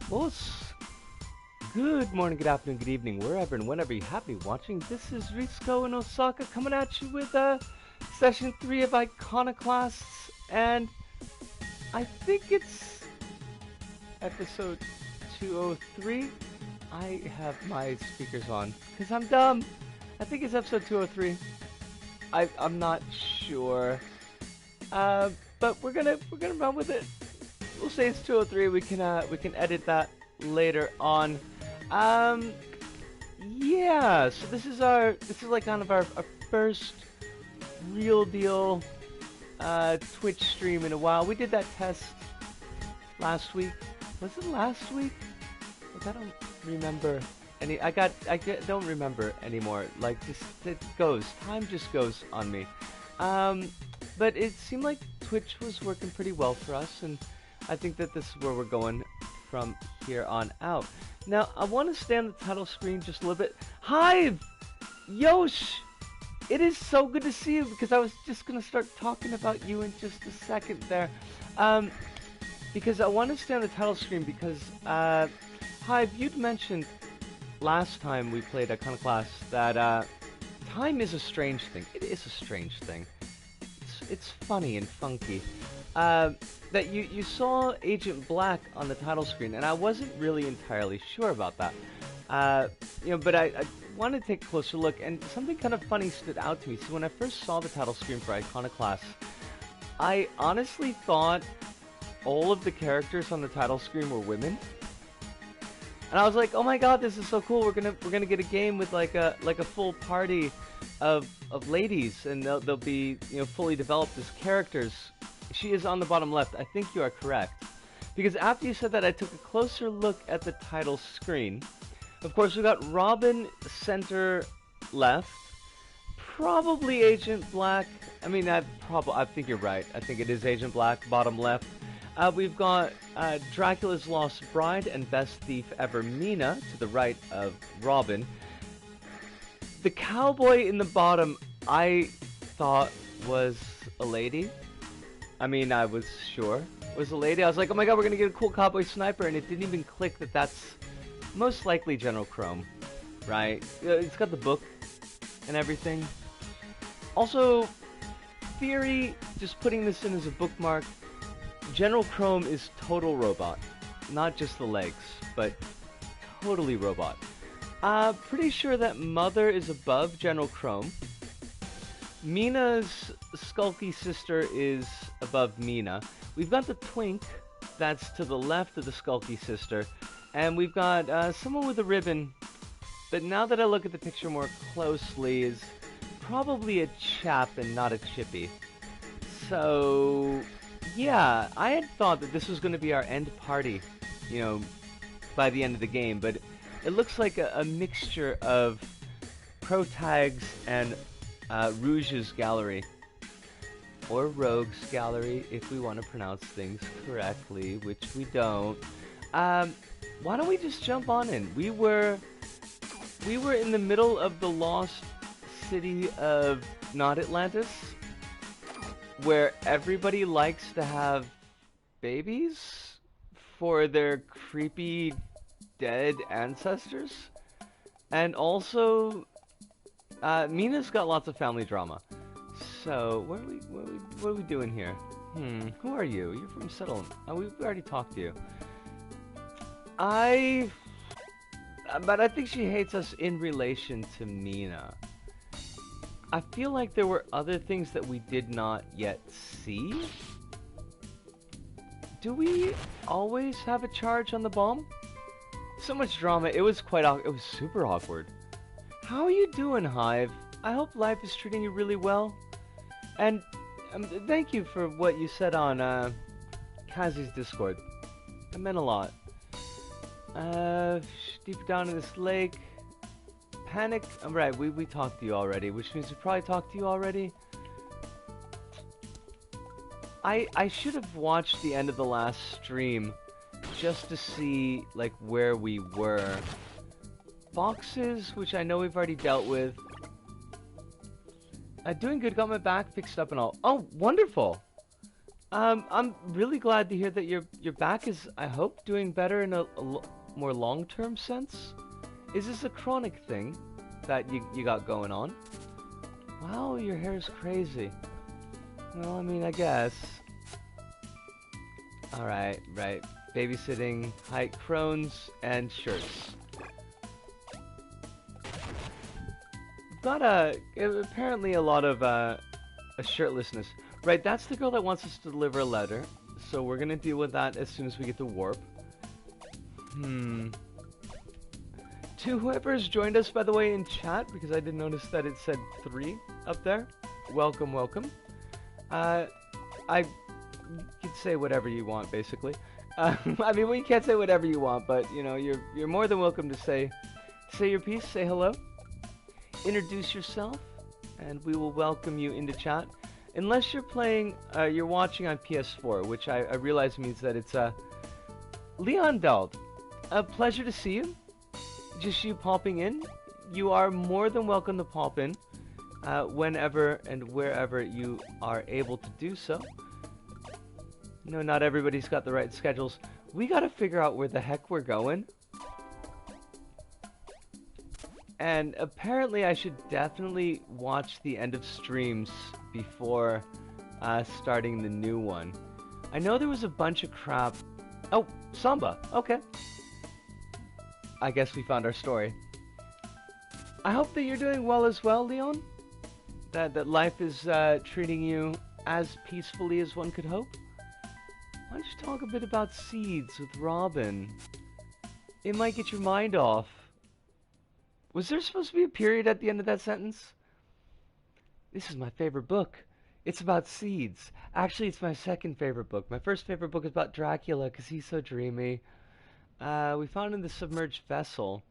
Boss. Good morning, good afternoon, good evening, wherever and whenever you happen to be watching. This is Risco in Osaka coming at you with session 3 of Iconoclasts, and I think it's episode 203. I have my speakers on because I'm dumb. I think it's episode 203. I'm not sure, but we're gonna run with it. We'll say it's 203. We can edit that later on. Yeah. So this is like kind of our first real deal Twitch stream in a while. We did that test last week. Was it last week? Like, I don't remember any. I don't remember anymore. Like, just time just goes on me. But it seemed like Twitch was working pretty well for us, and I think that this is where we're going from here on out. Now, I want to stay on the title screen just a little bit. Hive! Yosh! It is so good to see you, because I was just going to start talking about you in just a second there. Because I want to stay on the title screen because, Hive, you'd mentioned last time we played Iconoclasts that time is a strange thing. It is a strange thing. It's funny and funky. That you saw Agent Black on the title screen, and I wasn't really entirely sure about that. But I wanted to take a closer look, and something kind of funny stood out to me. So when I first saw the title screen for Iconoclasts, I honestly thought all of the characters on the title screen were women. And I was like, oh my god, this is so cool. We're gonna get a game with like a full party of ladies, and they'll be fully developed as characters. She is on the bottom left. I think you are correct. Because after you said that, I took a closer look at the title screen. Of course, we got Robin center left. Probably Agent Black. I mean, I think you're right. I think it is Agent Black, bottom left. We've got Dracula's Lost Bride and Best Thief Ever Mina to the right of Robin. The cowboy in the bottom, I thought was a lady. I mean, I was sure it was a lady. I was like, oh my god, we're gonna get a cool cowboy sniper, and it didn't even click that that's most likely General Chrome, right? It's got the book and everything. Also, theory, just putting this in as a bookmark, General Chrome is total robot. Not just the legs, but totally robot. Pretty sure that Mother is above General Chrome. Mina's skulky sister is above Mina. We've got the twink that's to the left of the skulky sister, and we've got someone with a ribbon, but now that I look at the picture more closely, is probably a chap and not a chippy. So yeah, I had thought that this was going to be our end party, by the end of the game, but it looks like a mixture of Protags and Rouge's Gallery, or Rogue's Gallery, if we want to pronounce things correctly, which we don't. Why don't we just jump on in? We were in the middle of the lost city of not Atlantis, where everybody likes to have babies for their creepy dead ancestors, and also Mina's got lots of family drama. So what are we doing here? Who are you? You're from Settlement. Oh, we already talked to you. But I think she hates us in relation to Mina. I feel like there were other things that we did not yet see. Do we always have a charge on the bomb? So much drama. It was super awkward. How are you doing, Hive? I hope life is treating you really well. And thank you for what you said on Kazi's Discord. It meant a lot. Deeper down in this lake. Panic. Right, we talked to you already, which means we probably talked to you already. I should have watched the end of the last stream just to see like where we were. Foxes, which I know we've already dealt with. Doing good, got my back fixed up and all. Oh, wonderful! I'm really glad to hear that your back is, I hope, doing better in a more long-term sense. Is this a chronic thing that you got going on? Wow, your hair is crazy. Well, I mean, I guess. Alright, right. Babysitting, height, Crohn's, and shirts. We've got apparently a lot of a shirtlessness. Right, that's the girl that wants us to deliver a letter. So we're gonna deal with that as soon as we get to warp. To whoever has joined us, by the way, in chat, because I did notice that it said 3 up there. Welcome, welcome. I could say whatever you want, basically. I mean, well, you can't say whatever you want, but you know, you're more than welcome to say your piece, say hello, introduce yourself, and we will welcome you into chat. Unless you're playing, you're watching on PS4, which I realize means that it's Leon Dald. A pleasure to see you. Just you popping in. You are more than welcome to pop in whenever and wherever you are able to do so. No, not everybody's got the right schedules. We gotta figure out where the heck we're going. And apparently I should definitely watch the end of streams before starting the new one. I know there was a bunch of crap. Oh, Samba. Okay. I guess we found our story. I hope that you're doing well as well, Leon. That life is treating you as peacefully as one could hope. Why don't you talk a bit about seeds with Robin? It might get your mind off. Was there supposed to be a period at the end of that sentence? This is my favorite book. It's about seeds. Actually, it's my second favorite book. My first favorite book is about Dracula because he's so dreamy. We found in the submerged vessel.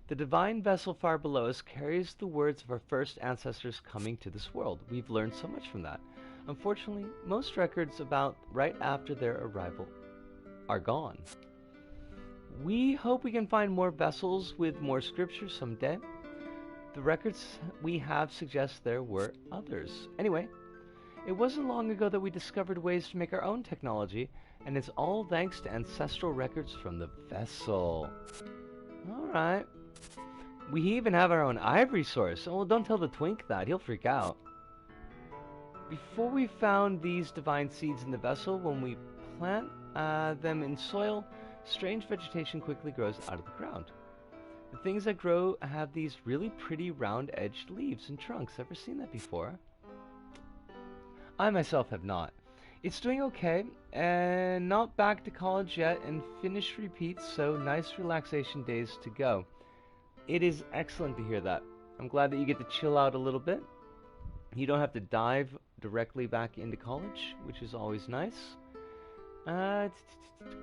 The divine vessel far below us carries the words of our first ancestors coming to this world. We've learned so much from that. Unfortunately, most records about right after their arrival are gone. We hope we can find more vessels with more scripture someday. The records we have suggest there were others. Anyway, it wasn't long ago that we discovered ways to make our own technology, and it's all thanks to ancestral records from the vessel. Alright. We even have our own ivory source. Oh, well, don't tell the twink that. He'll freak out. Before we found these divine seeds in the vessel, when we plant them in soil, strange vegetation quickly grows out of the ground. The things that grow have these really pretty round-edged leaves and trunks. Ever seen that before? I myself have not. It's doing okay, and not back to college yet, and finish repeats, so nice relaxation days to go. It is excellent to hear that. I'm glad that you get to chill out a little bit. You don't have to dive directly back into college, which is always nice.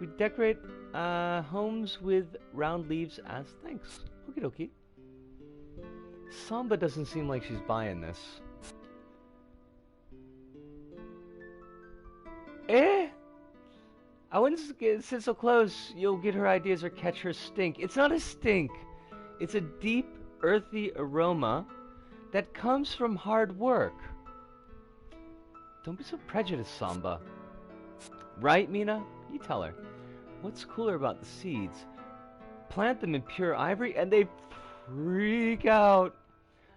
We decorate homes with round leaves as thanks. Okie dokie. Samba doesn't seem like she's buying this. Eh? I wouldn't sit so close. You'll get her ideas or catch her stink. It's not a stink. It's a deep, earthy aroma that comes from hard work. Don't be so prejudiced, Samba. Right, Mina? You tell her. What's cooler about the seeds? Plant them in pure ivory and they freak out.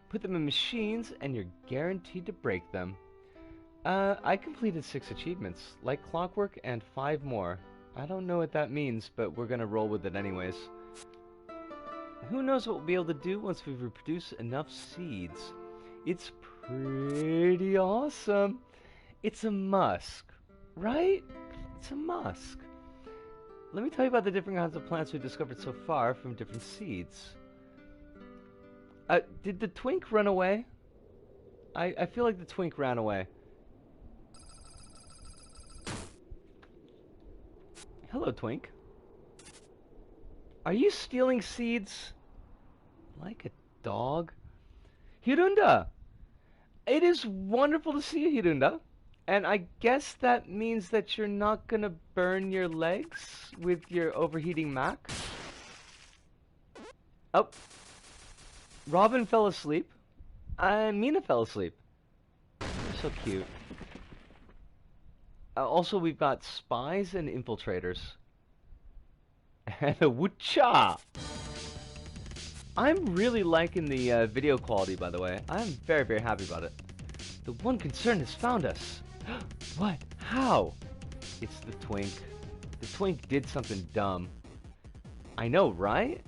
Put them in machines and you're guaranteed to break them. I completed 6 achievements, like clockwork, and 5 more. I don't know what that means, but we're gonna roll with it anyways. Who knows what we'll be able to do once we reproduce enough seeds. It's pretty awesome. It's a musk, right? It's a musk. Let me tell you about the different kinds of plants we've discovered so far from different seeds. Did the twink run away? I feel like the twink ran away. Hello, twink. Are you stealing seeds? Like a dog? Hirunda! It is wonderful to see you, Hirunda. And I guess that means that you're not gonna burn your legs with your overheating Mac? Oh. Robin fell asleep. Mina fell asleep. They're so cute. Also, we've got spies and infiltrators. And a Wucha! I'm really liking the video quality, by the way. I'm very, very happy about it. The one concern has found us. What? How? It's the Twink. The Twink did something dumb. I know, right?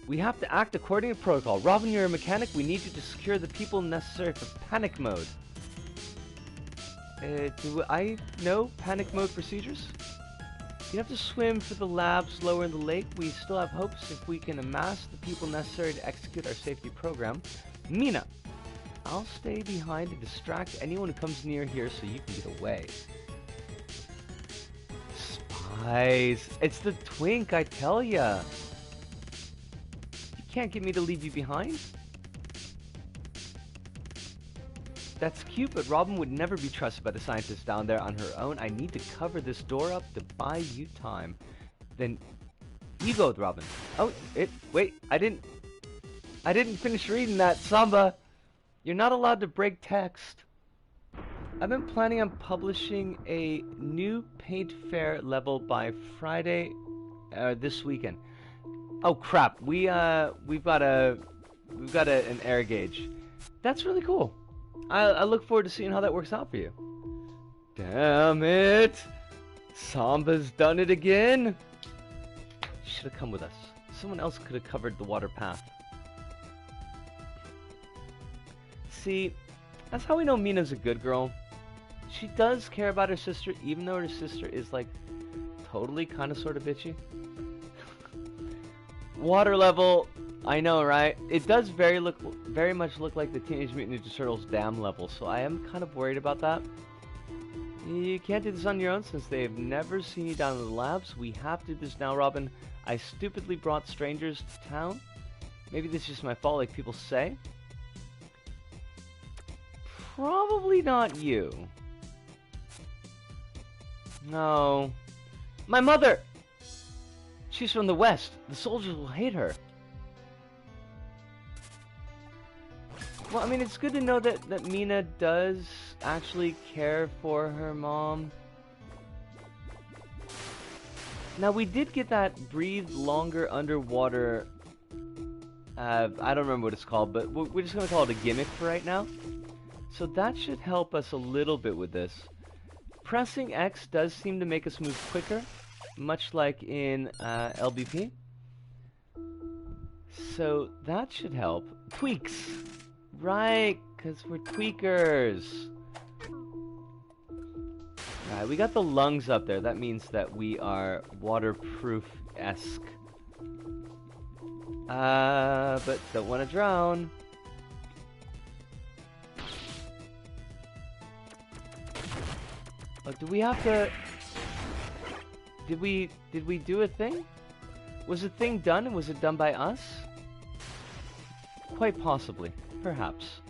We have to act according to protocol. Robin, you're a mechanic. We need you to secure the people necessary for panic mode. Do I know panic mode procedures? You have to swim for the labs lower in the lake. We still have hopes if we can amass the people necessary to execute our safety program. Mina, I'll stay behind to distract anyone who comes near here so you can get away. Spies. It's the Twink, I tell ya. You can't get me to leave you behind? That's cute, but Robin would never be trusted by the scientists down there on her own. I need to cover this door up to buy you time. Then you go with Robin. Oh, wait, I didn't finish reading that, Samba. You're not allowed to break text. I've been planning on publishing a new PtaER level by Friday this weekend. Oh crap, we've got an air gauge. That's really cool. I look forward to seeing how that works out for you. Damn it! Samba's done it again! Should have come with us. Someone else could have covered the water path. See, that's how we know Mina's a good girl. She does care about her sister, even though her sister is, like, totally kind of sort of bitchy. Water level, I know, right? It does very much look like the Teenage Mutant Ninja Turtles dam level, so I am kind of worried about that. You can't do this on your own since they have never seen you down in the labs. We have to do this now, Robin. I stupidly brought strangers to town. Maybe this is just my fault, like people say. Probably not you. No. My mother! She's from the West. The soldiers will hate her. Well, I mean, it's good to know that Mina does actually care for her mom. Now, we did get that breathe longer underwater... I don't remember what it's called, but we're just going to call it a gimmick for right now. So that should help us a little bit with this. Pressing X does seem to make us move quicker, much like in LBP. So that should help. Tweaks! Right, because we're tweakers. Alright, we got the lungs up there. That means that we are waterproof-esque. But don't want to drown. Oh, do we have to... Did we do a thing? Was the thing done, and was it done by us? Quite possibly. Perhaps.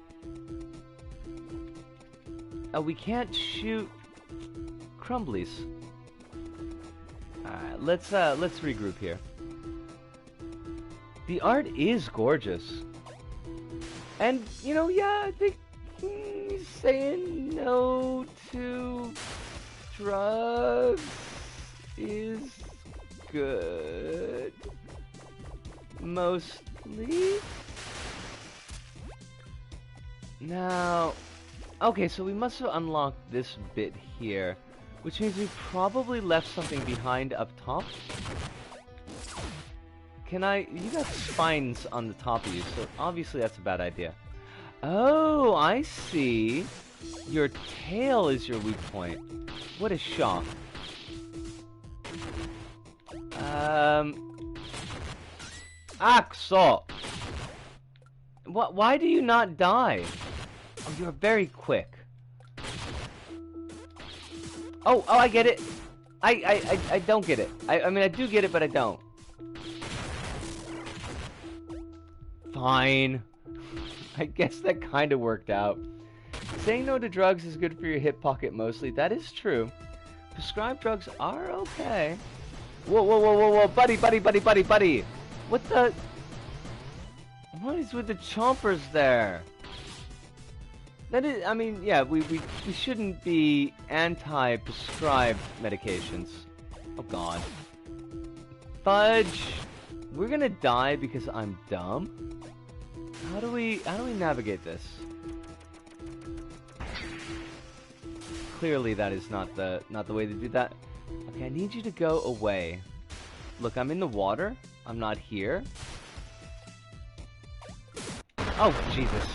We can't shoot crumblies. Alright, let's regroup here. The art is gorgeous. And, you know, yeah, I think saying no to drugs is good. Mostly. Now, okay, so we must have unlocked this bit here, which means we probably left something behind up top. You got spines on the top of you, so obviously that's a bad idea. Oh, I see. Your tail is your weak point. What a shock. Axel! Why do you not die? Oh, you're very quick. Oh, I get it. I don't get it. I mean, I do get it, but I don't. Fine. I guess that kind of worked out. Saying no to drugs is good for your hip pocket mostly. That is true. Prescribed drugs are okay. Whoa. Buddy. What the... What is with the chompers there? That is, I mean, yeah, we shouldn't be anti-prescribed medications. Oh god. Fudge! We're gonna die because I'm dumb? How do we navigate this? Clearly that is not the way to do that. Okay, I need you to go away. Look, I'm in the water. I'm not here. Oh, Jesus.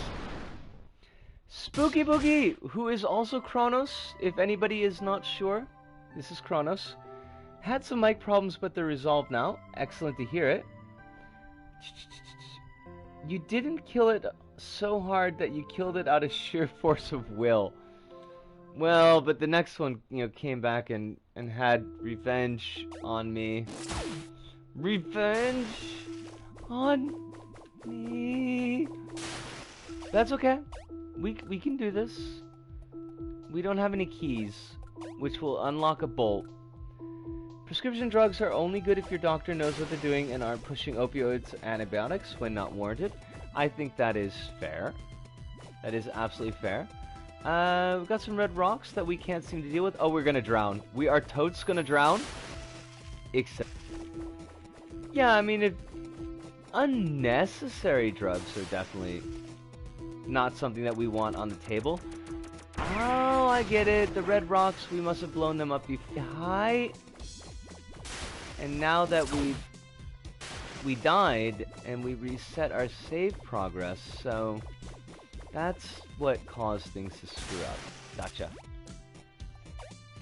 Spooky Boogie, who is also Kronos, if anybody is not sure. This is Kronos. Had some mic problems, but they're resolved now. Excellent to hear it. You didn't kill it so hard that you killed it out of sheer force of will. Well, but the next one, you know, came back and had revenge on me. Revenge on me. That's okay. We can do this. We don't have any keys, which will unlock a bolt. Prescription drugs are only good if your doctor knows what they're doing and aren't pushing opioids or antibiotics when not warranted. I think that is fair. That is absolutely fair. We've got some red rocks that we can't seem to deal with. Oh, we're gonna drown. We are totes gonna drown. Except... yeah, I mean, if unnecessary drugs are definitely not something that we want on the table. Oh, I get it. The red rocks, we must have blown them up before. Hi. And now that we died and we reset our save progress, so that's what caused things to screw up. Gotcha.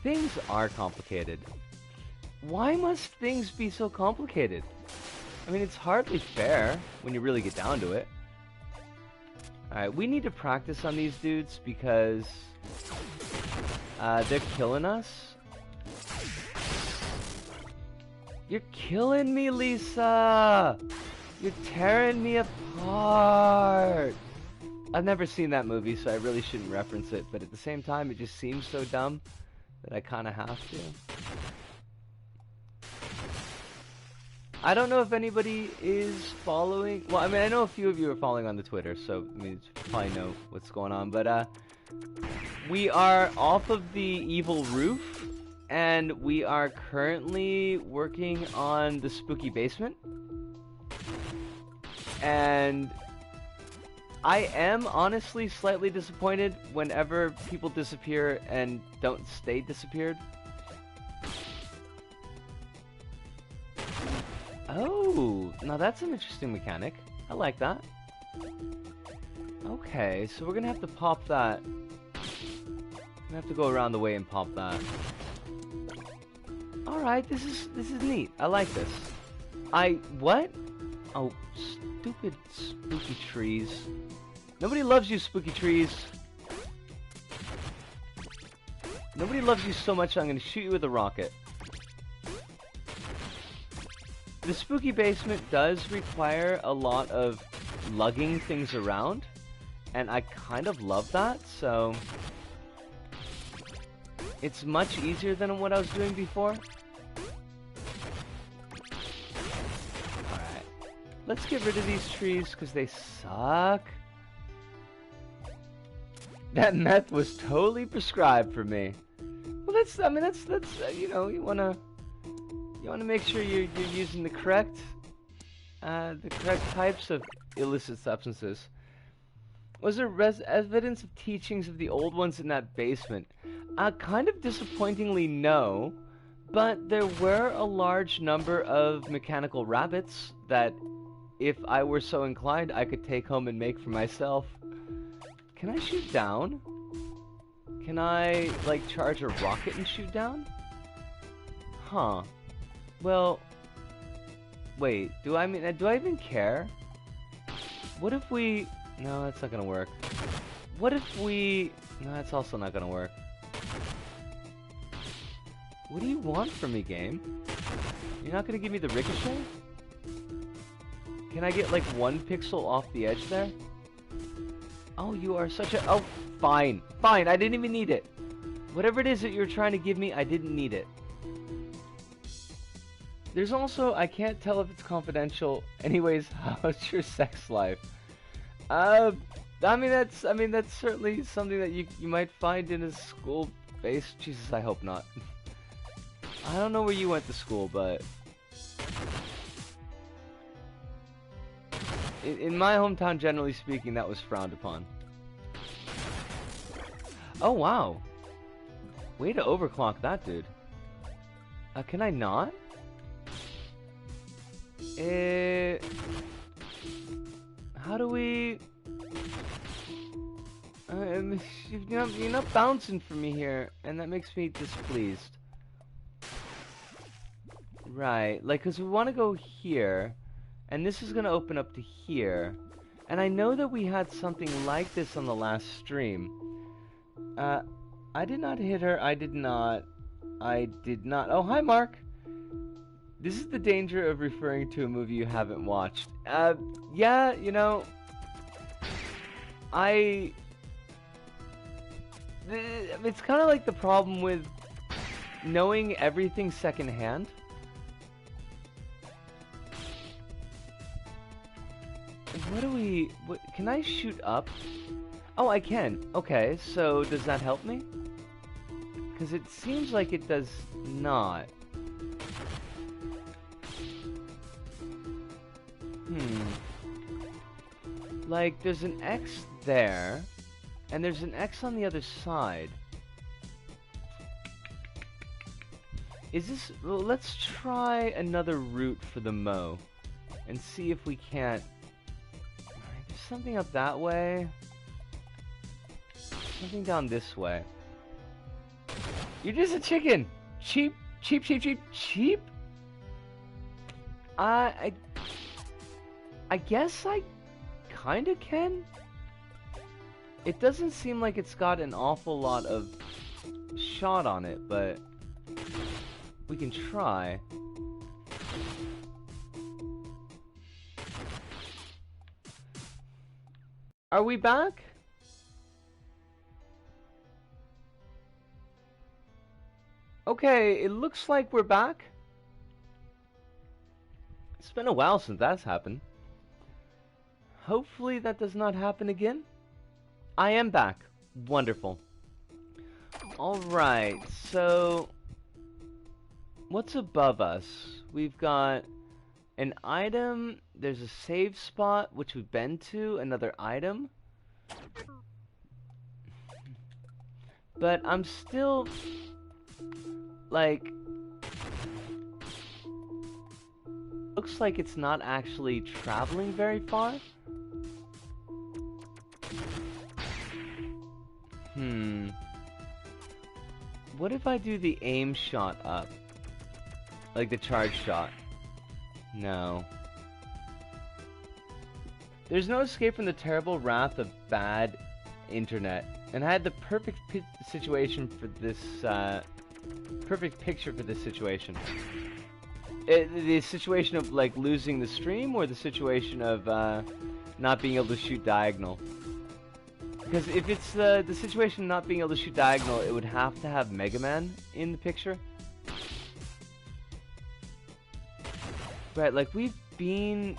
Things are complicated. Why must things be so complicated? I mean, it's hardly fair when you really get down to it. Alright, we need to practice on these dudes because they're killing us. You're killing me, Lisa! You're tearing me apart! I've never seen that movie, so I really shouldn't reference it, but at the same time, it just seems so dumb that I kind of have to. I don't know if anybody is following... well, I mean, I know a few of you are following on the Twitter, so I mean, you probably know what's going on, but we are off of the evil roof, and we are currently working on the spooky basement. And I am honestly slightly disappointed whenever people disappear and don't stay disappeared. Oh, now that's an interesting mechanic. I like that. Okay, so we're gonna have to pop that. We're gonna have to go around the way and pop that. Alright, this is neat. I like this. What? Oh, stupid spooky trees. Nobody loves you, spooky trees. Nobody loves you so much I'm gonna shoot you with a rocket. The spooky basement does require a lot of lugging things around, and I kind of love that, so it's much easier than what I was doing before. Alright, let's get rid of these trees because they suck. That meth was totally prescribed for me. Well, that's you know, you wanna make sure you're using the correct types of illicit substances. Was there evidence of teachings of the old ones in that basement? Kind of disappointingly, no. But there were a large number of mechanical rabbits that, if I were so inclined, I could take home and make for myself. Can I shoot down? Can I, like, charge a rocket and shoot down? Huh. Well, wait, do I even care? What if we... no, that's not gonna work. What if we... no, that's also not gonna work. What do you want from me, game? You're not gonna give me the ricochet? Can I get, like, 1 pixel off the edge there? Oh, you are such a... oh, fine. Fine, I didn't even need it. Whatever it is that you're trying to give me, I didn't need it. There's also, I can't tell if it's confidential. Anyways, how's your sex life? I mean that's certainly something that you might find in a school base. Jesus, I hope not. I don't know where you went to school, but in my hometown, generally speaking, that was frowned upon. Oh wow, way to overclock that, dude. Can I not? How do we? You're not bouncing for me here, and that makes me displeased. Right, like, cause we want to go here, and this is gonna open up to here, and I know that we had something like this on the last stream. I did not hit her. I did not. Oh, hi, Mark. This is the danger of referring to a movie you haven't watched. Yeah, you know, it's kind of like the problem with knowing everything secondhand. What, can I shoot up? Oh, I can. Okay, so does that help me? Because it seems like it does not. Like, there's an X there, and there's an X on the other side. Is this... Well, let's try another route for the Mo, and see if we can't... Alright, there's something up that way. Something down this way. You're just a chicken! Cheap, cheap, cheap, cheap, cheap? I guess I kinda can? It doesn't seem like it's got an awful lot of shot on it, but we can try. Are we back? Okay, it looks like we're back. It's been a while since that's happened. Hopefully that does not happen again. I am back. Wonderful. Alright, so... what's above us? We've got an item, there's a save spot, which we've been to, another item. But I'm still... like... looks like it's not actually traveling very far. What if I do the aim shot up? Like the charge shot? No. There's no escape from the terrible wrath of bad internet. And I had the perfect situation for this, perfect picture for this situation. The situation of, like, losing the stream, or the situation of, not being able to shoot diagonal? Because if it's the situation of not being able to shoot diagonal, it would have to have Mega Man in the picture. Right, like, we've been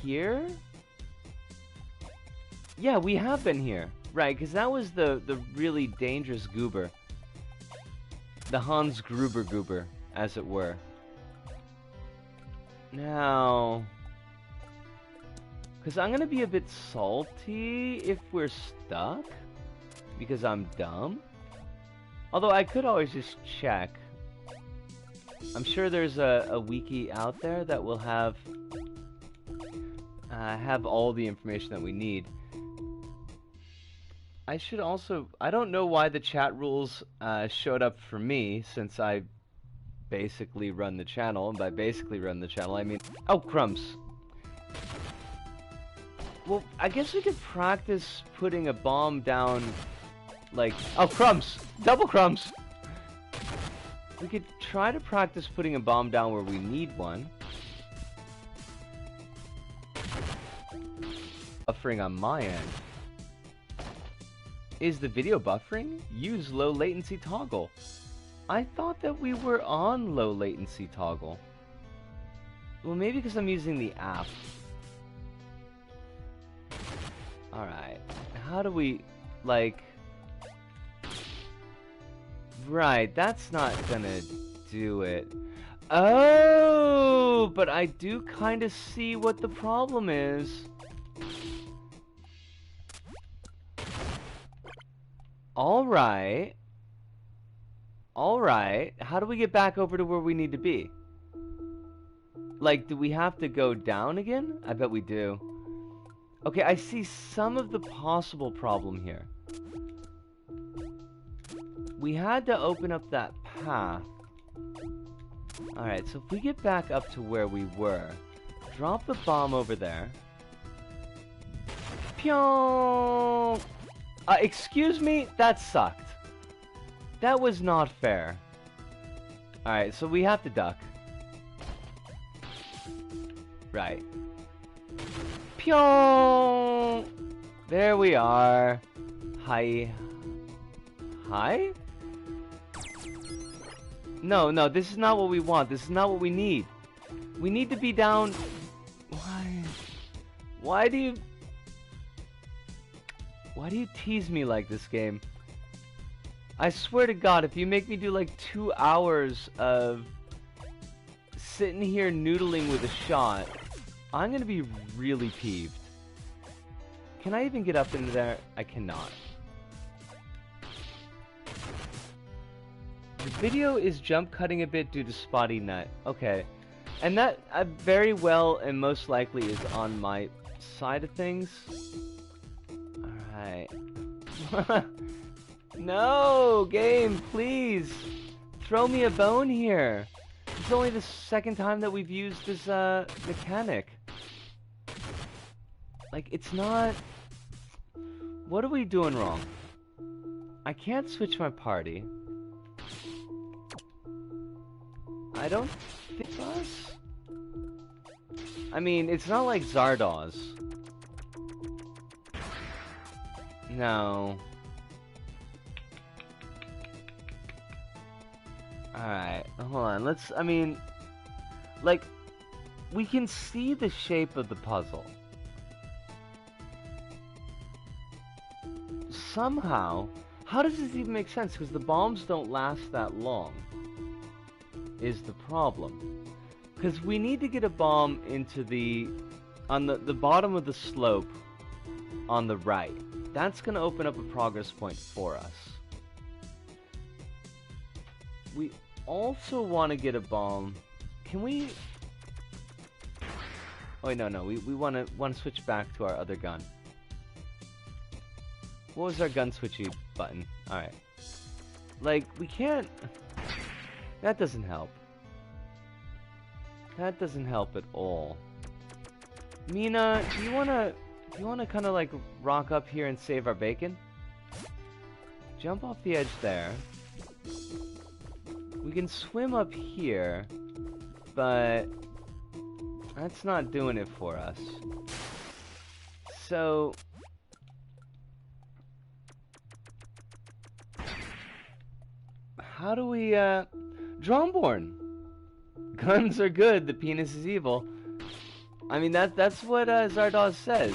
here? Yeah, we have been here. Right, because that was the really dangerous goober. The Hans Gruber goober, as it were. Now... because I'm gonna be a bit salty if we're stuck. Because I'm dumb. Although I could always just check. I'm sure there's a wiki out there that will have all the information that we need. I should also... I don't know why the chat rules showed up for me, since I basically run the channel. And by basically run the channel, I mean... oh, crumbs. Well, I guess we could practice putting a bomb down, like... oh, crumbs! Double crumbs! We could try to practice putting a bomb down where we need one. Buffering on my end. Is the video buffering? Use low latency toggle. I thought that we were on low latency toggle. Well, maybe because I'm using the app. Alright. How do we, like... Right, that's not gonna do it. Oh, but I do kind of see what the problem is. Alright. Alright. How do we get back over to where we need to be? Like, do we have to go down again? I bet we do. Okay, I see some of the possible problem here. We had to open up that path. Alright, so if we get back up to where we were, drop the bomb over there. Pyong! Excuse me? That sucked. That was not fair. Alright, so we have to duck. Right. Pyong! There we are. Hi. Hi? No, no, this is not what we want. This is not what we need. We need to be down... Why? Why do you tease me like this, game? I swear to God, if you make me do like 2 hours of sitting here noodling with a shot, I'm gonna be really peeved. Can I even get up into there? I cannot. The video is jump cutting a bit due to spotty net. Okay. And that very well and most likely is on my side of things. Alright. No, game, please. Throw me a bone here. It's only the second time that we've used this mechanic. Like, it's not... What are we doing wrong? I can't switch my party. I don't think us. I mean, it's not like Zardoz. No. Alright, hold on. Let's, I mean, like, we can see the shape of the puzzle. Somehow, how does this even make sense? Because the bombs don't last that long, is the problem. Because we need to get a bomb into the, on the bottom of the slope on the right. That's going to open up a progress point for us. We also want to get a bomb. Can we... Oh wait, no, we want to switch back to our other gun. What was our gun switchy button? Alright. Like, we can't... That doesn't help. That doesn't help at all. Mina, do you wanna kind of like rock up here and save our bacon? Jump off the edge there. We can swim up here, but that's not doing it for us. So... How do we, Dromborn! Guns are good, the penis is evil. I mean, that's what, Zardoz says.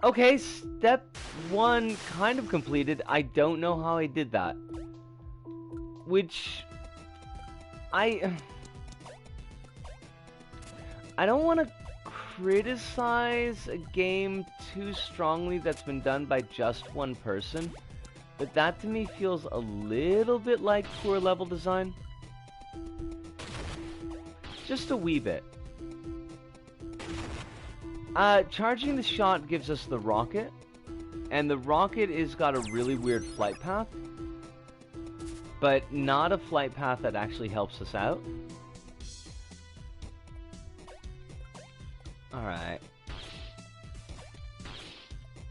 Okay, step 1 kind of completed. I don't know how I did that. Which... I don't want to criticize a game too strongly that's been done by just one person. But that to me feels a little bit like poor level design. Just a wee bit. Charging the shot gives us the rocket. And the rocket has got a really weird flight path. But not a flight path that actually helps us out. Alright.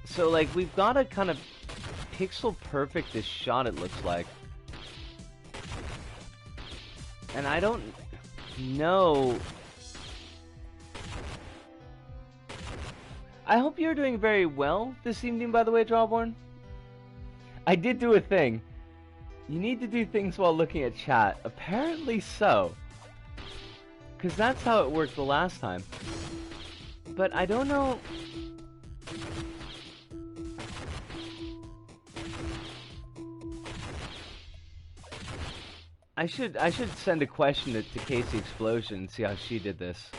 So like we've got to kind of pixel perfect this shot, it looks like. And I don't know. I hope you're doing very well this evening, by the way, Drawborn. I did do a thing. You need to do things while looking at chat. Apparently so. Because that's how it worked the last time. But I don't know. I should send a question to Casey Explosion and see how she did this.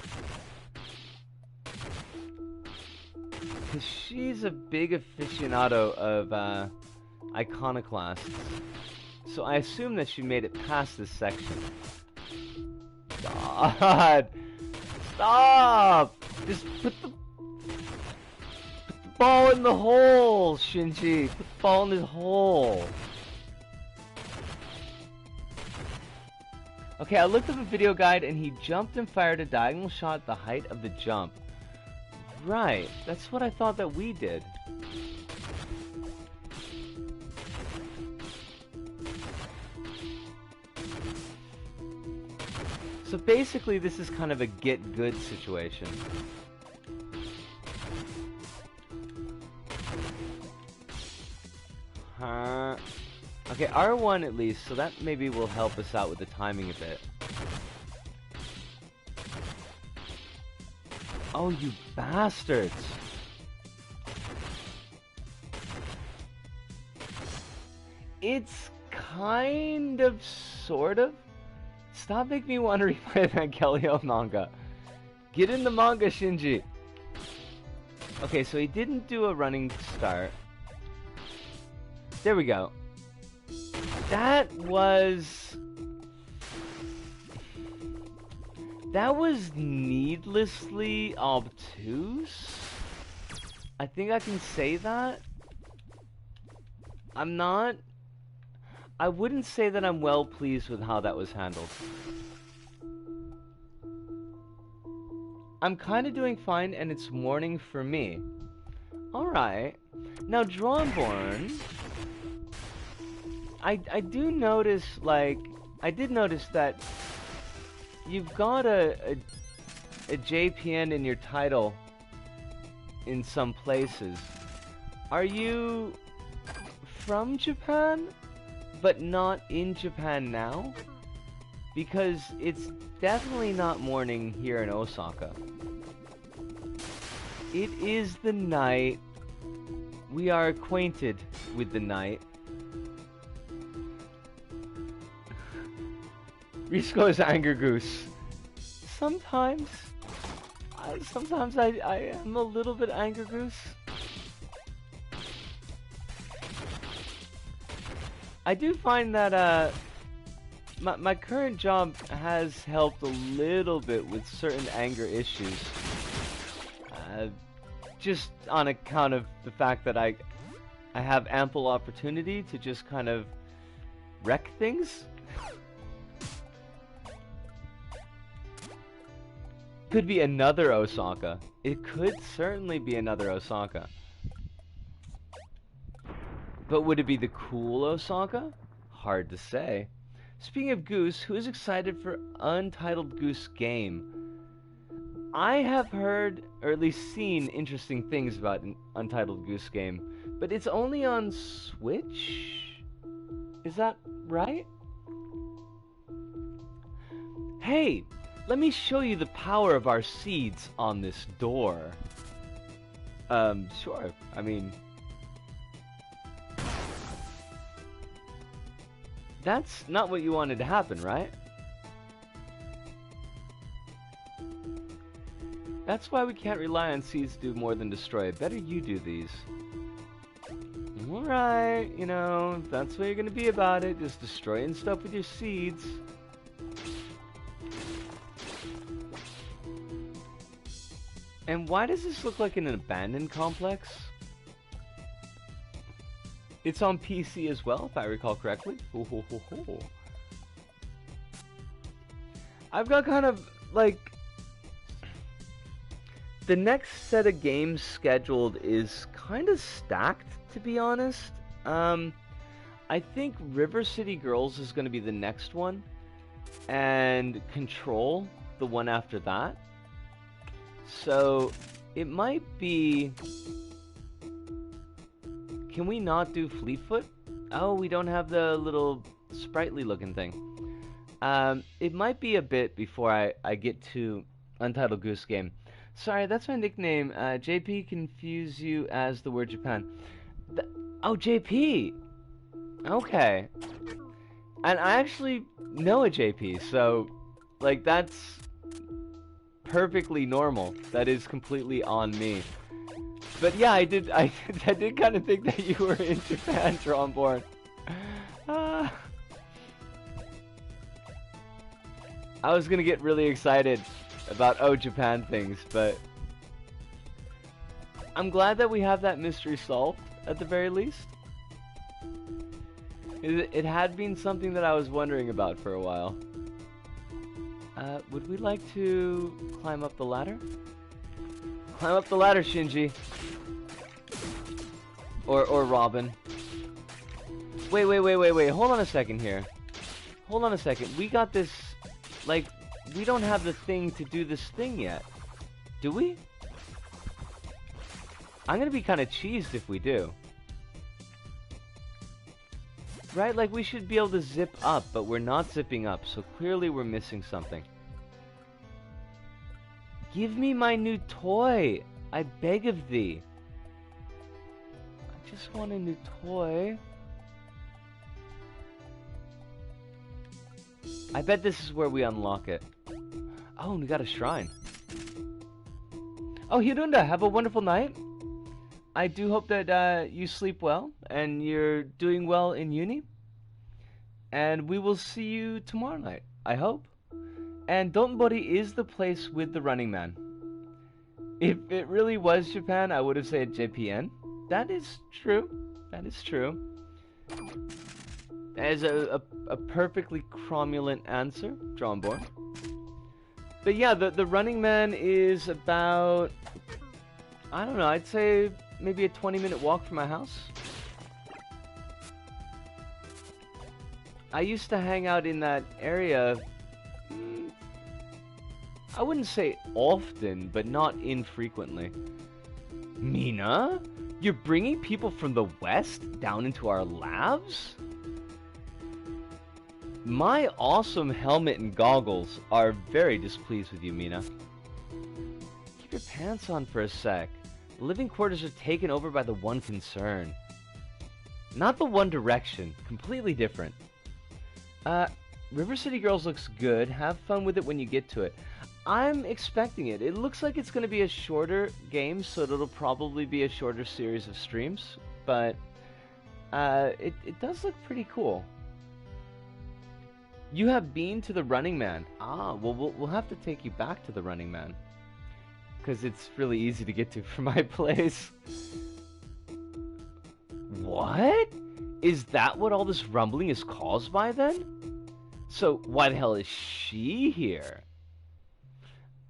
Cause she's a big aficionado of Iconoclasts. So I assume that she made it past this section. God! Stop! Just put the ball in the hole, Shinji! Put the ball in his hole! Okay, I looked up a video guide and he jumped and fired a diagonal shot at the height of the jump. Right, that's what I thought that we did. So basically this is kind of a get good situation. Okay, R1 at least, so that maybe will help us out with the timing a bit. Oh, you bastards! It's kind of, sort of. Stop making me want to read my Evangelion manga. Get in the manga, Shinji! Okay, so he didn't do a running start. There we go. That was needlessly obtuse. I think I can say that. I wouldn't say that I'm well pleased with how that was handled. I'm kind of doing fine and it's morning for me. Alright. Now, Drawnborn, I do notice, like, I did notice that you've got a JPN in your title in some places. Are you from Japan, but not in Japan now? Because it's definitely not morning here in Osaka. It is the night. We are acquainted with the night. Risco is Anger Goose. Sometimes I am a little bit Anger Goose. I do find that my current job has helped a little bit with certain anger issues. Just on account of the fact that I have ample opportunity to just kind of wreck things. Could be another Osaka. It could certainly be another Osaka. But would it be the cool Osaka? Hard to say. Speaking of Goose, who is excited for Untitled Goose Game? I have heard, or at least seen, interesting things about an Untitled Goose Game, but it's only on Switch? Is that right? Hey! Let me show you the power of our seeds on this door. Sure. I mean... That's not what you wanted to happen, right? That's why we can't rely on seeds to do more than destroy. Better you do these. Alright, you know, if that's what you're gonna be about it, just destroying stuff with your seeds. And why does this look like an abandoned complex? It's on PC as well, if I recall correctly. Ho, ho, ho, ho. I've got kind of, like... The next set of games scheduled is kind of stacked, to be honest. I think River City Girls is going to be the next one. And Control, the one after that. So, it might be... Can we not do Fleetfoot? Oh, we don't have the little sprightly looking thing. It might be a bit before I get to Untitled Goose Game. Sorry, that's my nickname. JP confuse you as the word Japan. Th oh, JP. Okay. And I actually know a JP, so like that's perfectly normal. That is completely on me. But yeah, I did kind of think that you were in Japan, Tronborn. I was gonna get really excited about Japan things, but I'm glad that we have that mystery solved at the very least. It had been something that I was wondering about for a while. Would we like to climb up the ladder? Climb up the ladder, Shinji. Or Robin. Wait. Hold on a second here. Hold on a second. We got this... Like, we don't have the thing to do this thing yet. Do we? I'm gonna be kind of cheesed if we do. Right? Like, we should be able to zip up, but we're not zipping up, so clearly we're missing something. Give me my new toy! I beg of thee. I just want a new toy. I bet this is where we unlock it. Oh, and we got a shrine. Oh, Hirunda, have a wonderful night. I do hope that you sleep well and you're doing well in uni. And we will see you tomorrow night, I hope. And Donbori is the place with the Running Man. If it really was Japan, I would have said JPN. That is true. That is true. As a perfectly cromulent answer, Dronborn. But yeah, the Running Man is about, I don't know, I'd say maybe a 20-minute walk from my house. I used to hang out in that area, I wouldn't say often, but not infrequently. Mina? You're bringing people from the West down into our labs? My awesome helmet and goggles are very displeased with you, Mina. Keep your pants on for a sec. The living quarters are taken over by the One Concern. Not the One Direction. Completely different. River City Girls looks good. Have fun with it when you get to it. I'm expecting it. It looks like it's going to be a shorter game, so it'll probably be a shorter series of streams. But it does look pretty cool. You have been to the Running Man. Ah, well, we'll have to take you back to the Running Man. Because it's really easy to get to from my place. What? Is that what all this rumbling is caused by, then? So, why the hell is she here?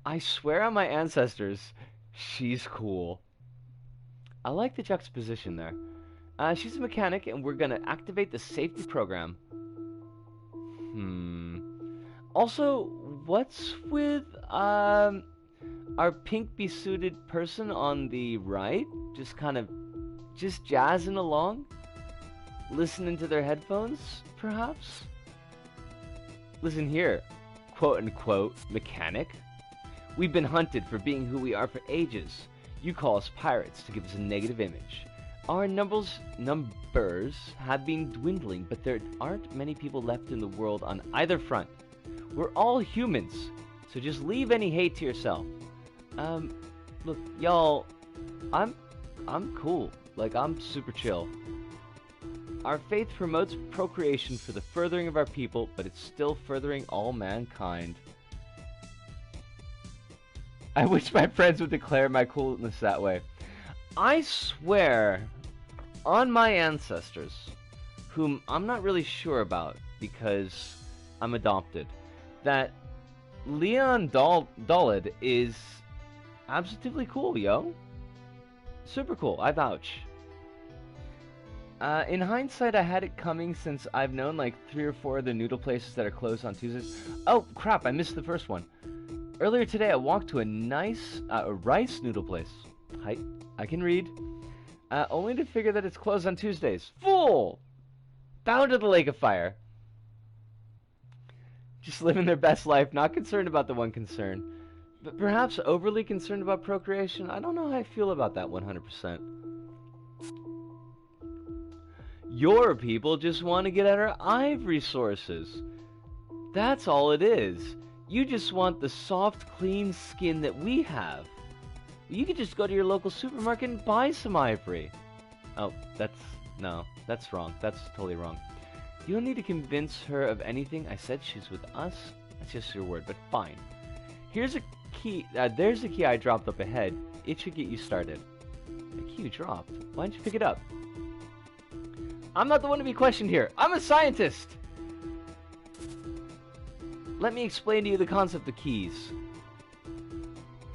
I swear on my ancestors, she's cool. I like the juxtaposition there. She's a mechanic, and we're gonna activate the safety program. Also, what's with, our pink besuited person on the right? Just jazzing along? Listening to their headphones, perhaps? Listen here, quote-unquote, mechanic. We've been hunted for being who we are for ages. You call us pirates to give us a negative image. Our numbers have been dwindling, but there aren't many people left in the world on either front. We're all humans, so just leave any hate to yourself. Look, y'all, I'm cool. Like, I'm super chill. Our faith promotes procreation for the furthering of our people, but it's still furthering all mankind. I wish my friends would declare my coolness that way. I swear on my ancestors, whom I'm not really sure about because I'm adopted, that Leon Dahlid is absolutely cool, yo. Super cool, I vouch. In hindsight, I had it coming since I've known like 3 or 4 of the noodle places that are closed on Tuesdays. Oh, crap, I missed the first one. Earlier today, I walked to a nice rice noodle place. Hi, I can read. Only to figure that it's closed on Tuesdays. Fool! Bound to the Lake of Fire. Just living their best life, not concerned about the One Concern. But perhaps overly concerned about procreation? I don't know how I feel about that 100%. Your people just want to get at our ivory sources. That's all it is. You just want the soft, clean skin that we have. You could just go to your local supermarket and buy some ivory. Oh, no, that's wrong. That's totally wrong. You don't need to convince her of anything. I said she's with us. That's just your word, but fine. Here's a key. There's a key I dropped up ahead. It should get you started. The key you dropped. Why didn't you pick it up? I'm not the one to be questioned here. I'm a scientist. Let me explain to you the concept of keys.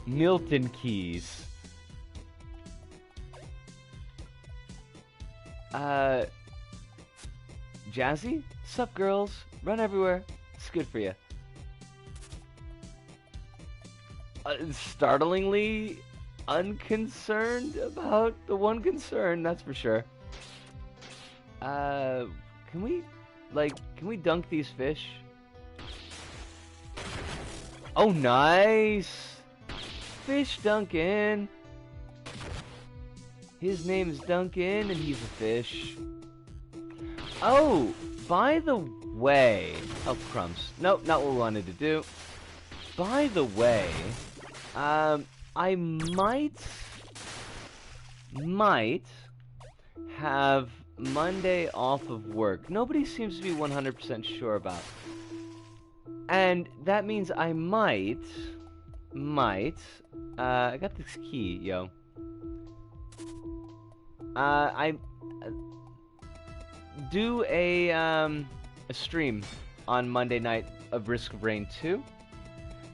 Milton keys. Jazzy? Sup, girls? Run everywhere. It's good for you. Startlingly unconcerned about the one concern, that's for sure. Can we dunk these fish? Oh, nice! Fish Duncan! His name's Duncan, and he's a fish. Oh, by the way... Oh, crumbs. Nope, not what we wanted to do. By the way, I might have Monday off of work. Nobody seems to be 100% sure about. And that means I might, I got this key, yo. I do a stream on Monday night of Risk of Rain 2.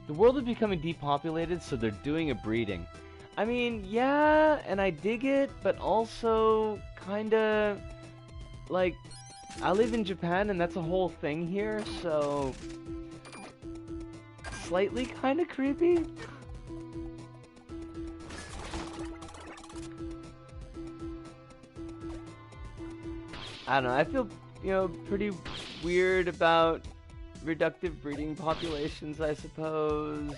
The world is becoming depopulated, so they're doing a breeding. I mean, yeah, and I dig it, but also kinda, like, I live in Japan and that's a whole thing here, so slightly kinda creepy. I don't know, I feel, pretty weird about reductive breeding populations, I suppose,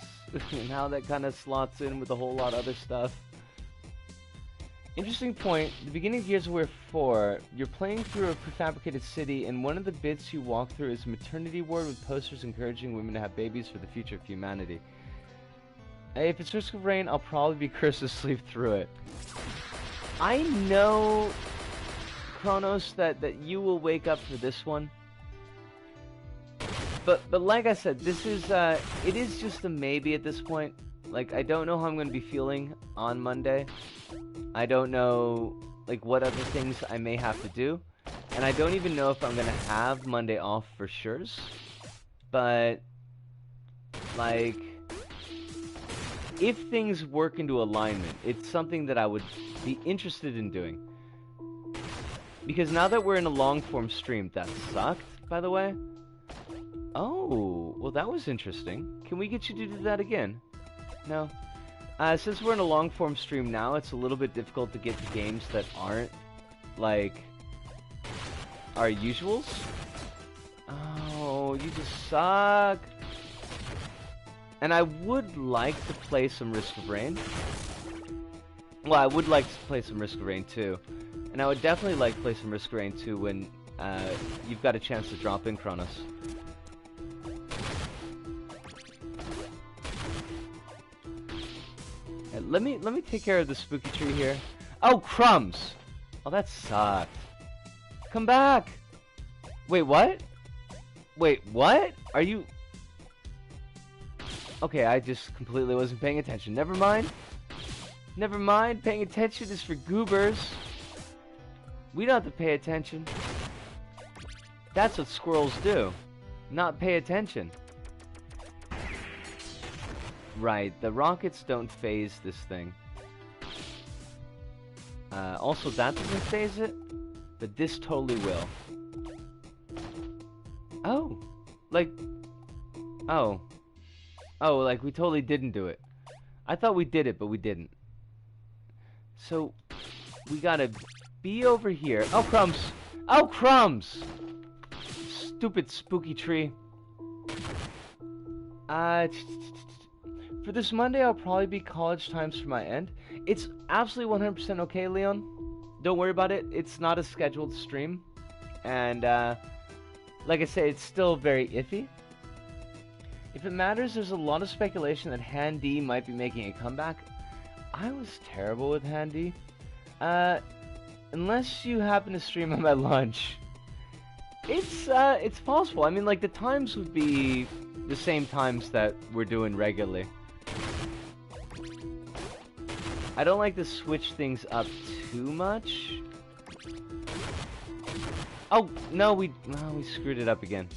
and how that kind of slots in with a whole lot of other stuff. Interesting point. The beginning of Gears of War 4, you're playing through a prefabricated city, and one of the bits you walk through is a maternity ward with posters encouraging women to have babies for the future of humanity. If it's Risk of Rain, I'll probably be cursed to sleep through it. I know, Kronos, that you will wake up for this one. But like I said, this is, it is just a maybe at this point. Like, I don't know how I'm going to be feeling on Monday. I don't know, like, what other things I may have to do. And I don't even know if I'm going to have Monday off for sure's. But, like, if things work into alignment, it's something that I would be interested in doing. Because now that we're in a long-form stream, that sucked, by the way. Oh, well that was interesting. Can we get you to do that again? No. Since we're in a long-form stream now, it's a little bit difficult to get to games that aren't, like, our usuals. Oh, you just suck. And I would like to play some Risk of Rain. Well, I would like to play some Risk of Rain 2. And I would definitely like to play some Risk of Rain 2 when you've got a chance to drop in, Kronos. Let me take care of the spooky tree here. Oh, crumbs! Oh, that sucked. Come back! Wait, what? Wait, what? Are you... Okay, I just completely wasn't paying attention. Never mind. Never mind. Paying attention is for goobers. We don't have to pay attention. That's what squirrels do. Not pay attention. Right, the rockets don't phase this thing. Also, that doesn't phase it, but this totally will. Oh, like, oh, like we totally didn't do it. I thought we did it, but we didn't. So, we gotta be over here. Oh, crumbs! Oh, crumbs! Stupid spooky tree. For this Monday, I'll probably be college times for my end. It's absolutely 100% okay, Leon. Don't worry about it. It's not a scheduled stream. And, like I say, it's still very iffy. If it matters, there's a lot of speculation that Handy might be making a comeback. I was terrible with Handy. Unless you happen to stream on my lunch. It's possible. I mean, like, the times would be the same times that we're doing regularly. I don't like to switch things up too much. Oh, no, we screwed it up again.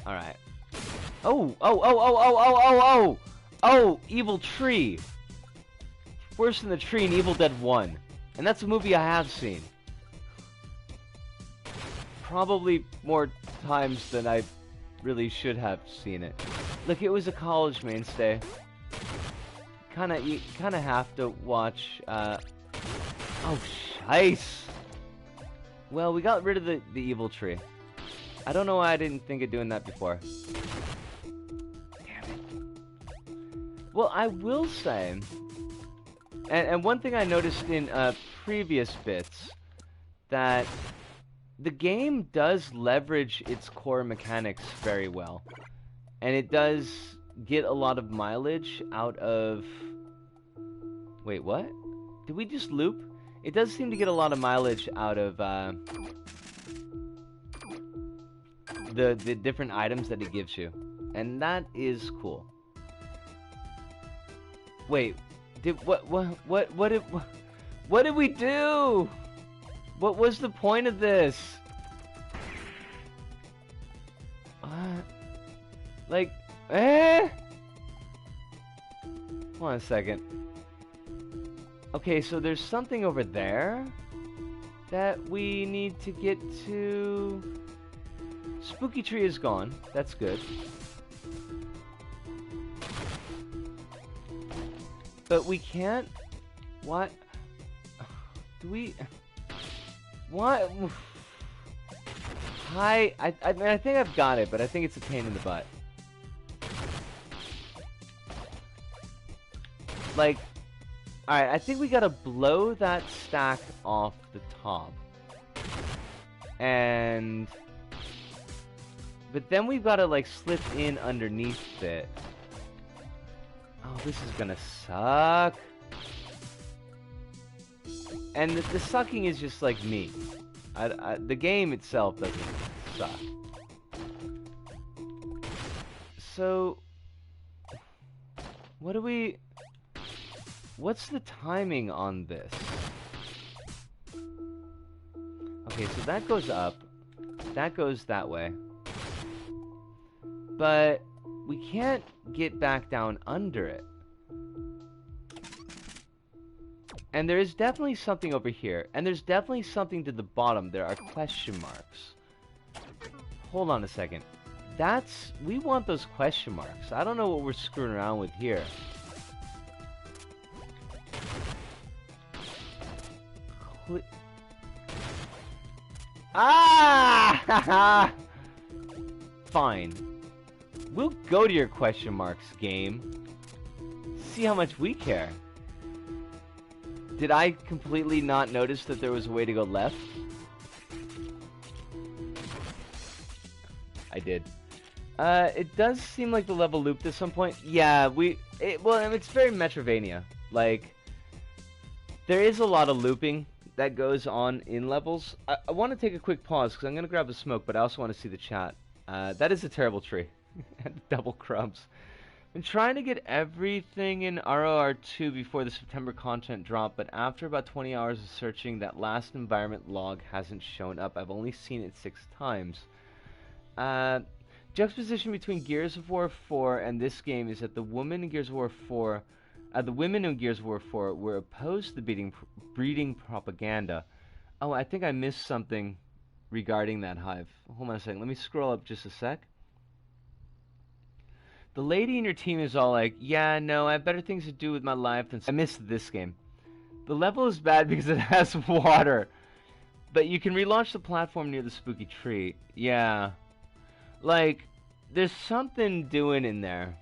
Alright. Oh, Evil Tree. Worse than the Tree in Evil Dead 1. And that's a movie I have seen. Probably more times than I really should have seen it. Look, it was a college mainstay. You kinda have to watch, oh, shice! Well, we got rid of the Evil Tree. I don't know why I didn't think of doing that before. Damn it. Well, I will say, and one thing I noticed in previous bits, that the game does leverage its core mechanics very well. And it does get a lot of mileage out of... Wait, what? Did we just loop? It does seem to get a lot of mileage out of the different items that it gives you. And that is cool. Wait, what did we do? What was the point of this? Like, Hold on a second. Okay, so there's something over there that we need to get to. Spooky Tree is gone. That's good. But we can't... What? Do we... What? Hi... I mean, I think I've got it, but I think it's a pain in the butt. Like... Alright, I think we gotta blow that stack off the top. And... But then we've gotta, like, slip in underneath it. Oh, this is gonna suck. And the sucking is just like me. The game itself doesn't suck. So... What do we... What's the timing on this? Okay, so that goes up. That goes that way. But we can't get back down under it. And there is definitely something over here. And there's definitely something to the bottom. There are question marks. Hold on a second. That's... We want those question marks. I don't know what we're screwing around with here. Ah! Fine. We'll go to your question marks, game. See how much we care. Did I completely not notice that there was a way to go left? I did. It does seem like the level looped at some point. Yeah, well, it's very Metroidvania. Like, there is a lot of looping that goes on in levels. I want to take a quick pause because I'm going to grab a smoke, but I also want to see the chat. That is a terrible tree. And double crumbs. Been trying to get everything in ROR2 before the September content drop, but after about 20 hours of searching, that last environment log hasn't shown up. I've only seen it 6 times. Juxtaposition between Gears of War 4 and this game is that the women in Gears of War 4, the women in Gears of War 4 were opposed to breeding propaganda. Oh, I think I missed something regarding that, Hive. Hold on a second. Let me scroll up just a sec. The lady in your team is all like, yeah, no, I have better things to do with my life than... I missed this game. The level is bad because it has water. But you can relaunch the platform near the spooky tree. Yeah. Like, there's something doing in there.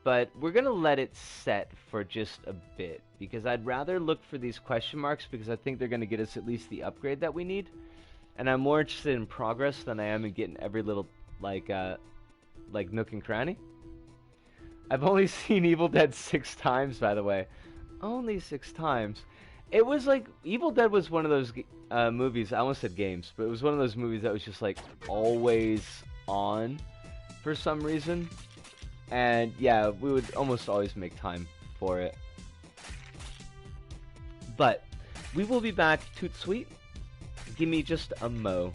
but we're gonna let it set for just a bit because I'd rather look for these question marks because I think they're gonna get us at least the upgrade that we need, and I'm more interested in progress than I am in getting every little like nook and cranny. I've only seen Evil Dead 6 times, by the way. Only 6 times. It was like Evil Dead was one of those movies. I almost said games, but it was one of those movies that was just like always on for some reason. And yeah, we would almost always make time for it. But we will be back toot sweet. Give me just a mo.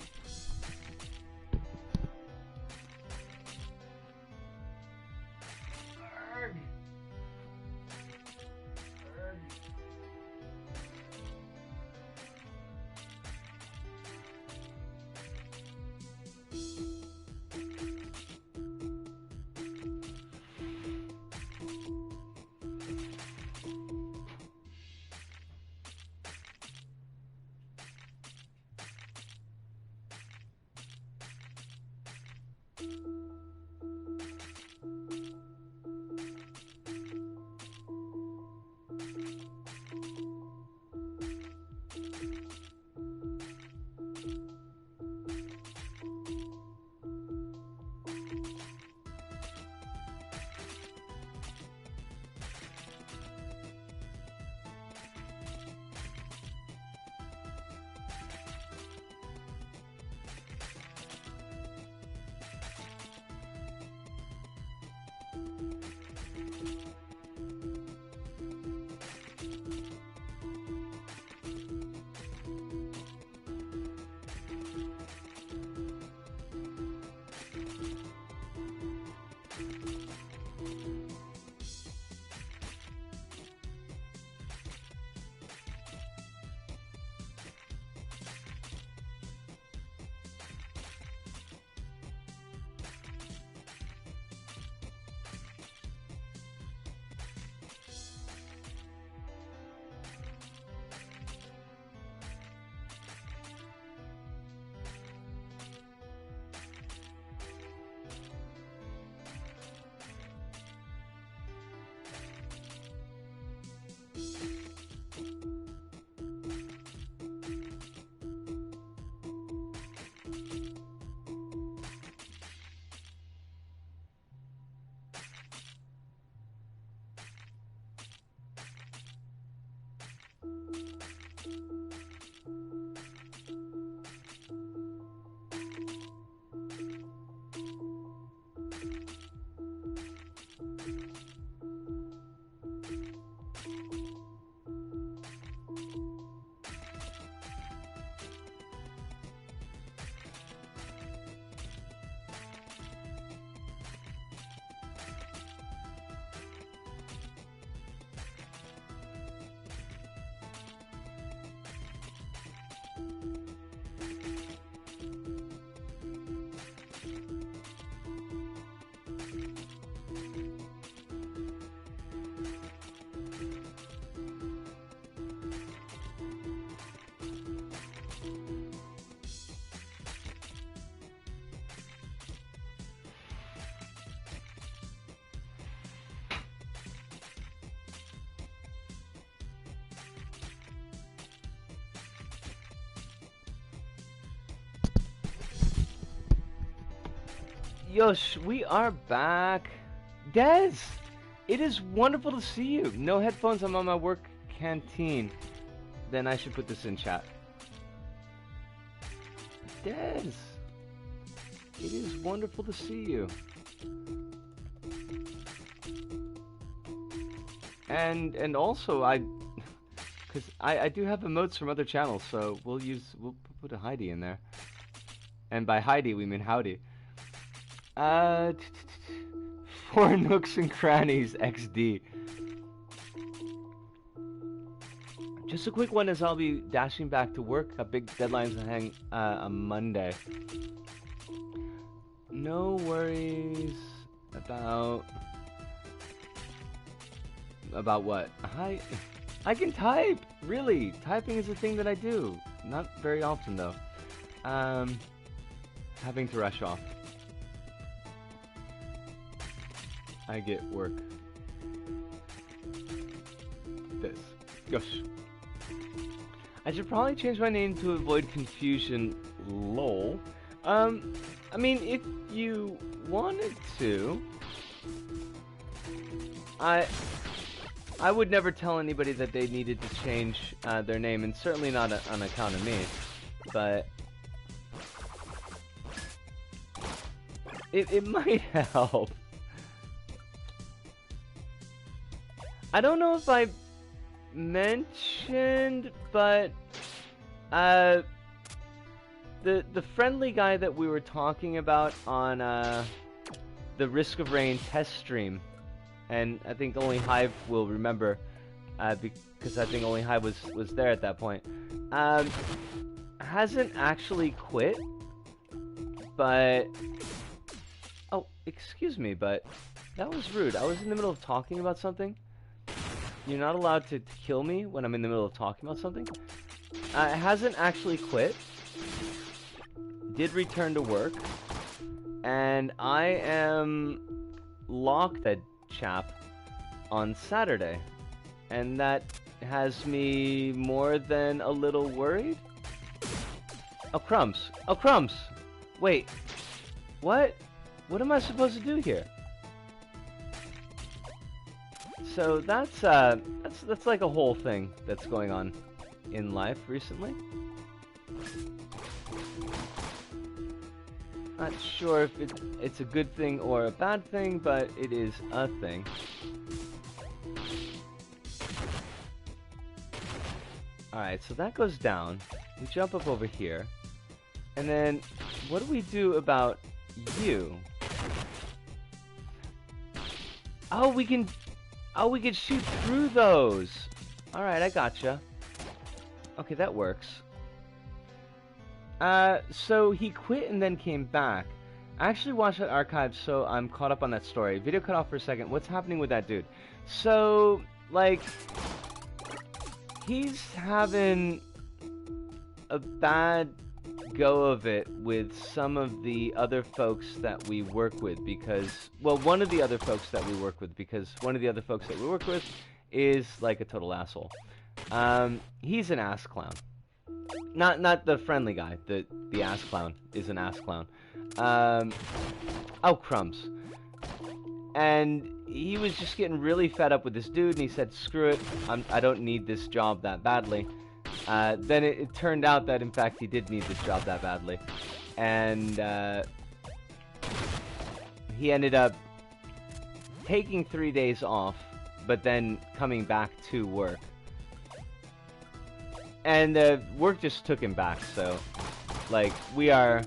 Yosh, we are back. Des, it is wonderful to see you. No headphones, I'm on my work canteen. Then I should put this in chat. Des, it is wonderful to see you. And also because I do have emotes from other channels, so we'll put a Heidi in there. And by Heidi we mean howdy. 4 nooks and crannies XD. Just a quick one as I'll be dashing back to work. Got big deadlines to hang on Monday. No worries about what? I can type. Really, typing is a thing that I do. Not very often though. Having to rush off. I get work. This. Gosh. I should probably change my name to avoid confusion. Lol. I mean, if you wanted to, I would never tell anybody that they needed to change their name, and certainly not on account of me. But it might help. I don't know if I mentioned, but the friendly guy that we were talking about on the Risk of Rain test stream, and I think only Hive will remember, because I think only Hive was there at that point, hasn't actually quit, but oh, excuse me, but that was rude. I was in the middle of talking about something. You're not allowed to kill me when I'm in the middle of talking about something. It hasn't actually quit. Did return to work. And I am locked that chap on Saturday. And that has me more than a little worried. Oh, crumbs. Oh, crumbs. Wait. What? What am I supposed to do here? So that's like a whole thing that's going on in life recently. Not sure if it's a good thing or a bad thing, but it is a thing. Alright, so that goes down. We jump up over here. And then, what do we do about you? Oh, we can shoot through those! Alright, I gotcha. Okay, that works. So he quit and then came back. I actually watched that archive, so I'm caught up on that story. Video cut off for a second. What's happening with that dude? So, like, he's having a bad go of it with some of the other folks that we work with because, well, one of the other folks that we work with, because one of the other folks that we work with is like a total asshole. He's an ass clown. Not the friendly guy. The ass clown is an ass clown. Oh, crumbs. And he was just getting really fed up with this dude, and he said, screw it, I don't need this job that badly. Then it turned out that, in fact, he did need this job that badly. And he ended up taking 3 days off, but then coming back to work. And work just took him back, so, like, we are...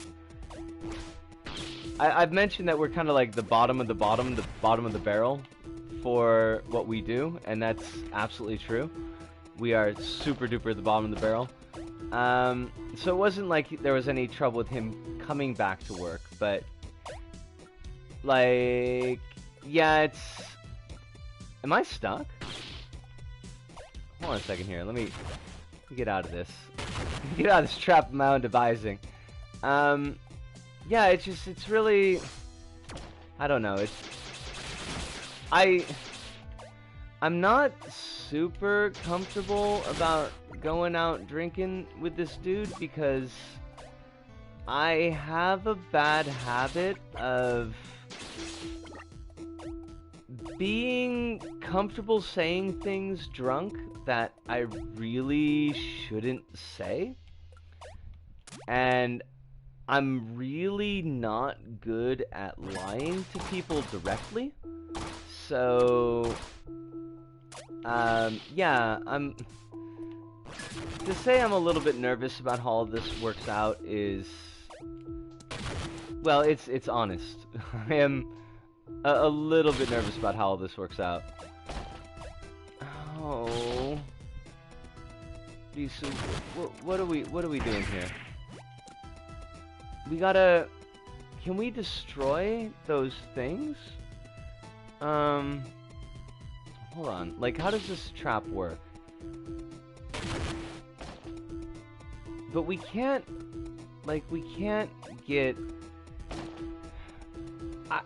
I've mentioned that we're kind of like the bottom of the bottom of the barrel for what we do, and that's absolutely true. We are super duper at the bottom of the barrel. So it wasn't like there was any trouble with him coming back to work, but, like, yeah, it's... Am I stuck? Hold on a second here, let me get out of this. Get out of this trap of my own devising. Yeah, it's really... I don't know, I'm not super comfortable about going out drinking with this dude because I have a bad habit of being comfortable saying things drunk that I really shouldn't say. And I'm really not good at lying to people directly. So, yeah, to say I'm a little bit nervous about how all this works out is, well, it's honest. I am a little bit nervous about how all this works out. Oh, Lisa, what are we doing here? We gotta... Can we destroy those things? Hold on. Like, how does this trap work? But we can't... Like, we can't get...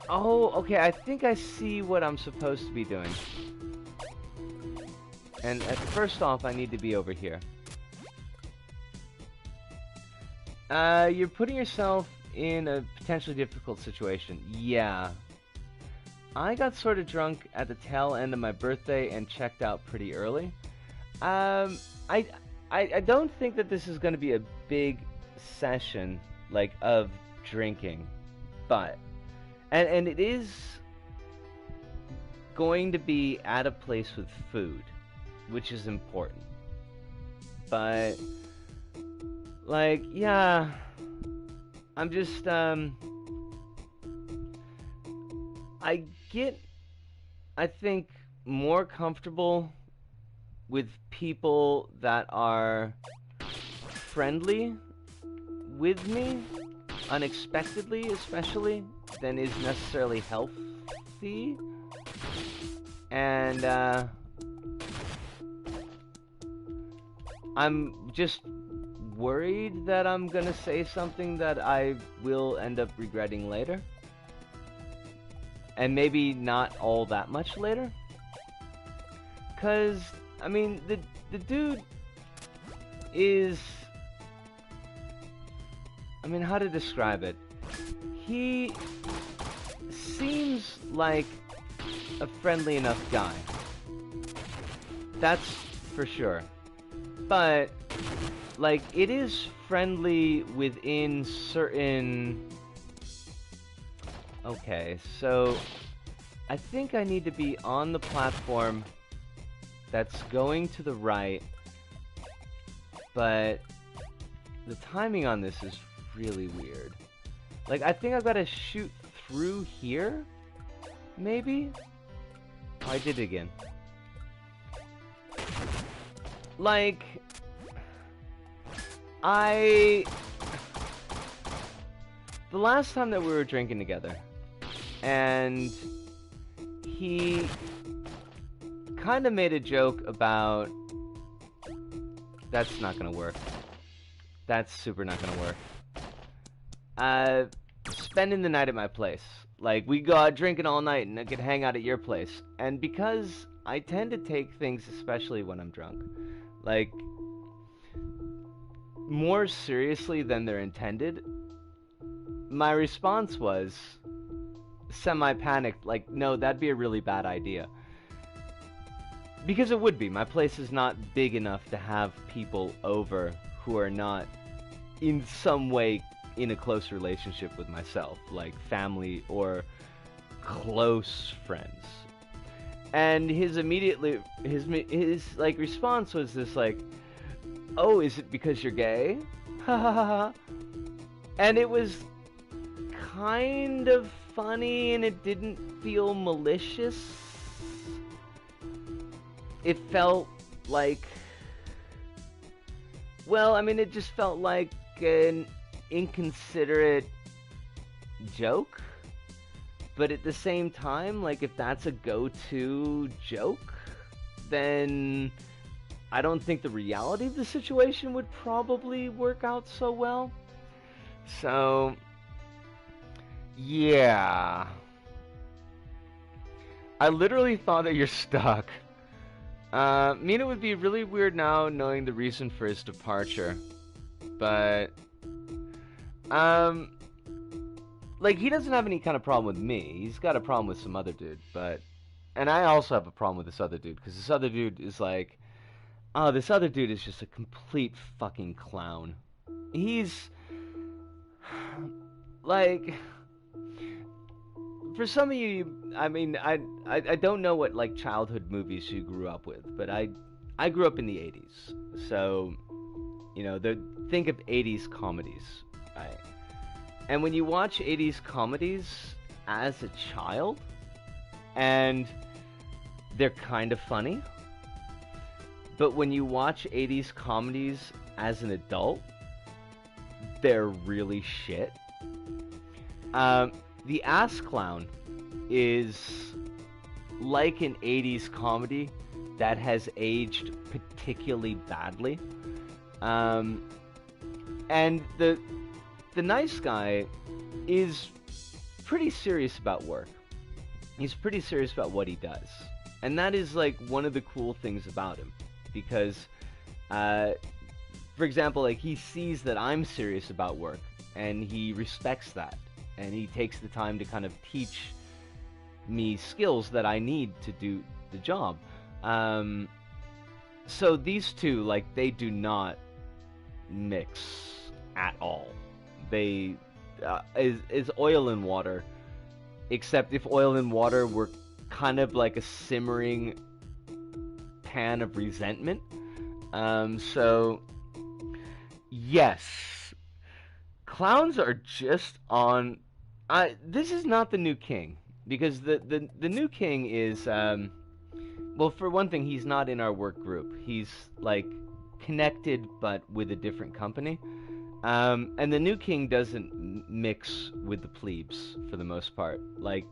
Oh, okay, I think I see what I'm supposed to be doing. And first off, I need to be over here. You're putting yourself in a potentially difficult situation. Yeah. I got sort of drunk at the tail end of my birthday and checked out pretty early. Um, I, I don't think that this is going to be a big session, like, of drinking. But, and it is going to be at a place with food, which is important. But, like, yeah, I'm just, I think, more comfortable with people that are friendly with me, unexpectedly especially, than is necessarily healthy. And, I'm just worried that I'm gonna say something that I will end up regretting later. And maybe not all that much later. 'Cause, I mean, the dude is... I mean, how to describe it? He seems like a friendly enough guy. That's for sure. But, like, it is friendly within certain... Okay, so I think I need to be on the platform that's going to the right, but the timing on this is really weird. Like, I think I've got to shoot through here, maybe? Oh, I did it again. Like, the last time that we were drinking together, and he kind of made a joke about, that's not gonna work. That's super not gonna work. Spending the night at my place. Like, we go out drinking all night and I could hang out at your place. And because I tend to take things, especially when I'm drunk, like, more seriously than they're intended, my response was semi-panicked, like, no, that'd be a really bad idea. Because it would be. My place is not big enough to have people over who are not in some way in a close relationship with myself, like family or close friends. And his like response was this, like, oh, is it because you're gay? Ha ha ha ha. And it was kind of funny, and it didn't feel malicious. It felt like, well, I mean, it just felt like an inconsiderate joke. But at the same time, like, if that's a go-to joke, then I don't think the reality of the situation would probably work out so well. So, yeah. I literally thought that you're stuck. Mina would be really weird now knowing the reason for his departure. But, like, he doesn't have any kind of problem with me. He's got a problem with some other dude, but... And I also have a problem with this other dude, because this other dude is like... Oh, this other dude is just a complete fucking clown. He's... Like... For some of you, I mean, I don't know what, like, childhood movies you grew up with, but I grew up in the 80s. So, you know, think of 80s comedies, right? And when you watch 80s comedies as a child, and they're kind of funny, but when you watch 80s comedies as an adult, they're really shit. The Ass Clown is like an 80s comedy that has aged particularly badly. And the nice guy is pretty serious about work. He's pretty serious about what he does. And that is like one of the cool things about him. Because, for example, like he sees that I'm serious about work and he respects that. And he takes the time to kind of teach me skills that I need to do the job. So these two, like, they do not mix at all. They is oil and water, except if oil and water were kind of like a simmering pan of resentment. So yes, clowns are just on. This is not the new king, because the new king is well, for one thing, he's not in our work group. He's like connected, but with a different company. And the new king doesn't mix with the plebes for the most part. Like,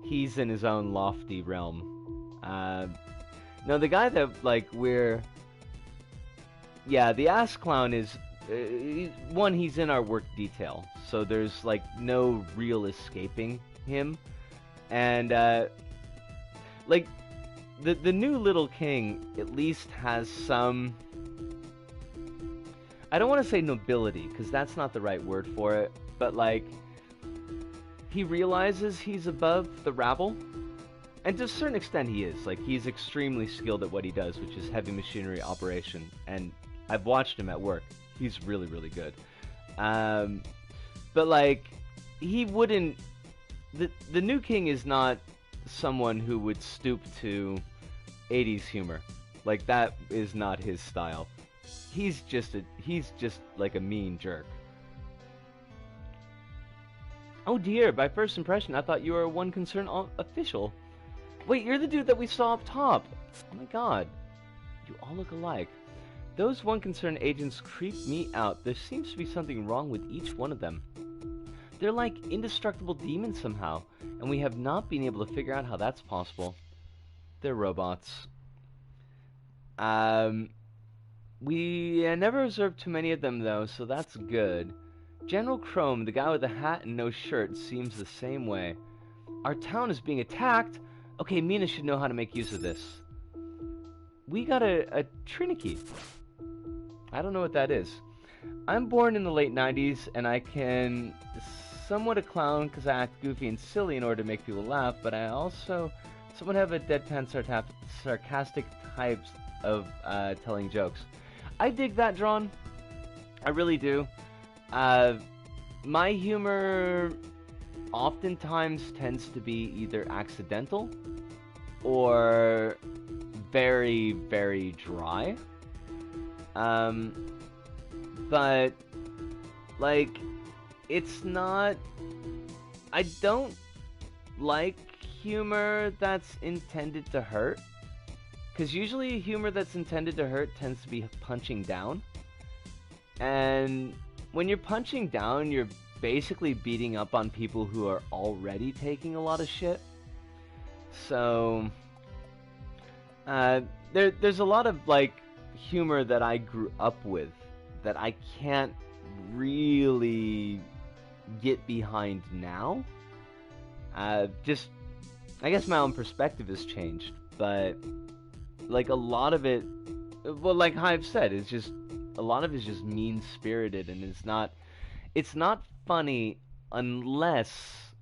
he's in his own lofty realm. No, the guy that like the ass clown is one. He's in our work detail, so there's like no real escaping him, and like. The new little king at least has some... I don't want to say nobility, because that's not the right word for it, but like, he realizes he's above the rabble, and to a certain extent he is. Like, he's extremely skilled at what he does, which is heavy machinery operation, and I've watched him at work. He's really, really good. But like, he wouldn't... The new king is not someone who would stoop to 80s humor. Like, that is not his style. He's just like a mean jerk. Oh dear, by first impression I thought you were a One Concern official. Wait, you're the dude that we saw up top. Oh my god. You all look alike. Those One Concern agents creep me out. There seems to be something wrong with each one of them. They're like indestructible demons somehow, and we have not been able to figure out how that's possible. They're robots. We never observed too many of them though, so that's good. General Chrome, the guy with the hat and no shirt, seems the same way. Our town is being attacked? Okay, Mina should know how to make use of this. We got a Trinity. I don't know what that is. I'm born in the late 90s, and I can... somewhat a clown because I act goofy and silly in order to make people laugh, but I also somewhat have a deadpan sarcastic types of telling jokes. I dig that, Drawn. I really do. My humor oftentimes tends to be either accidental or very, very dry. But like, it's not... I don't like humor that's intended to hurt. Because usually humor that's intended to hurt tends to be punching down. And when you're punching down, you're basically beating up on people who are already taking a lot of shit. So... there's a lot of, like, humor that I grew up with that I can't really get behind now. Just, I guess my own perspective has changed, but like a lot of it, well, like I've said, it's just, a lot of it's just mean-spirited, and it's not funny unless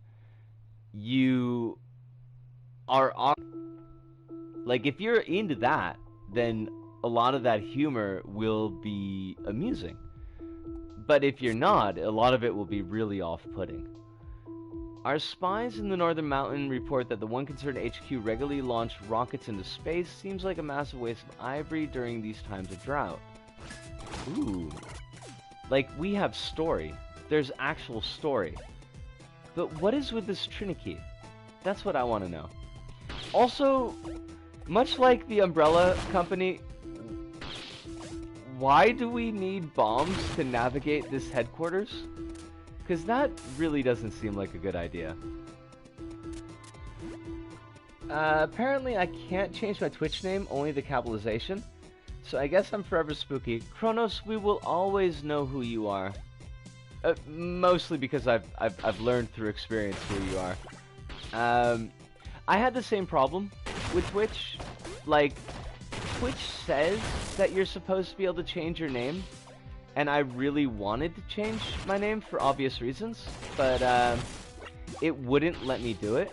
you are, like, if you're into that, then a lot of that humor will be amusing. But if you're not, a lot of it will be really off-putting. Our spies in the Northern Mountain report that the One Concern HQ regularly launched rockets into space. Seems like a massive waste of ivory during these times of drought. Ooh. Like, we have story. There's actual story. But what is with this Trinity? That's what I want to know. Also, much like the Umbrella Company, why do we need bombs to navigate this headquarters? Because that really doesn't seem like a good idea. Apparently I can't change my Twitch name, only the capitalization. So I guess I'm forever spooky. Kronos, we will always know who you are. Mostly because I've learned through experience who you are. I had the same problem with Twitch. Like, Twitch says that you're supposed to be able to change your name, and I really wanted to change my name for obvious reasons, but it wouldn't let me do it.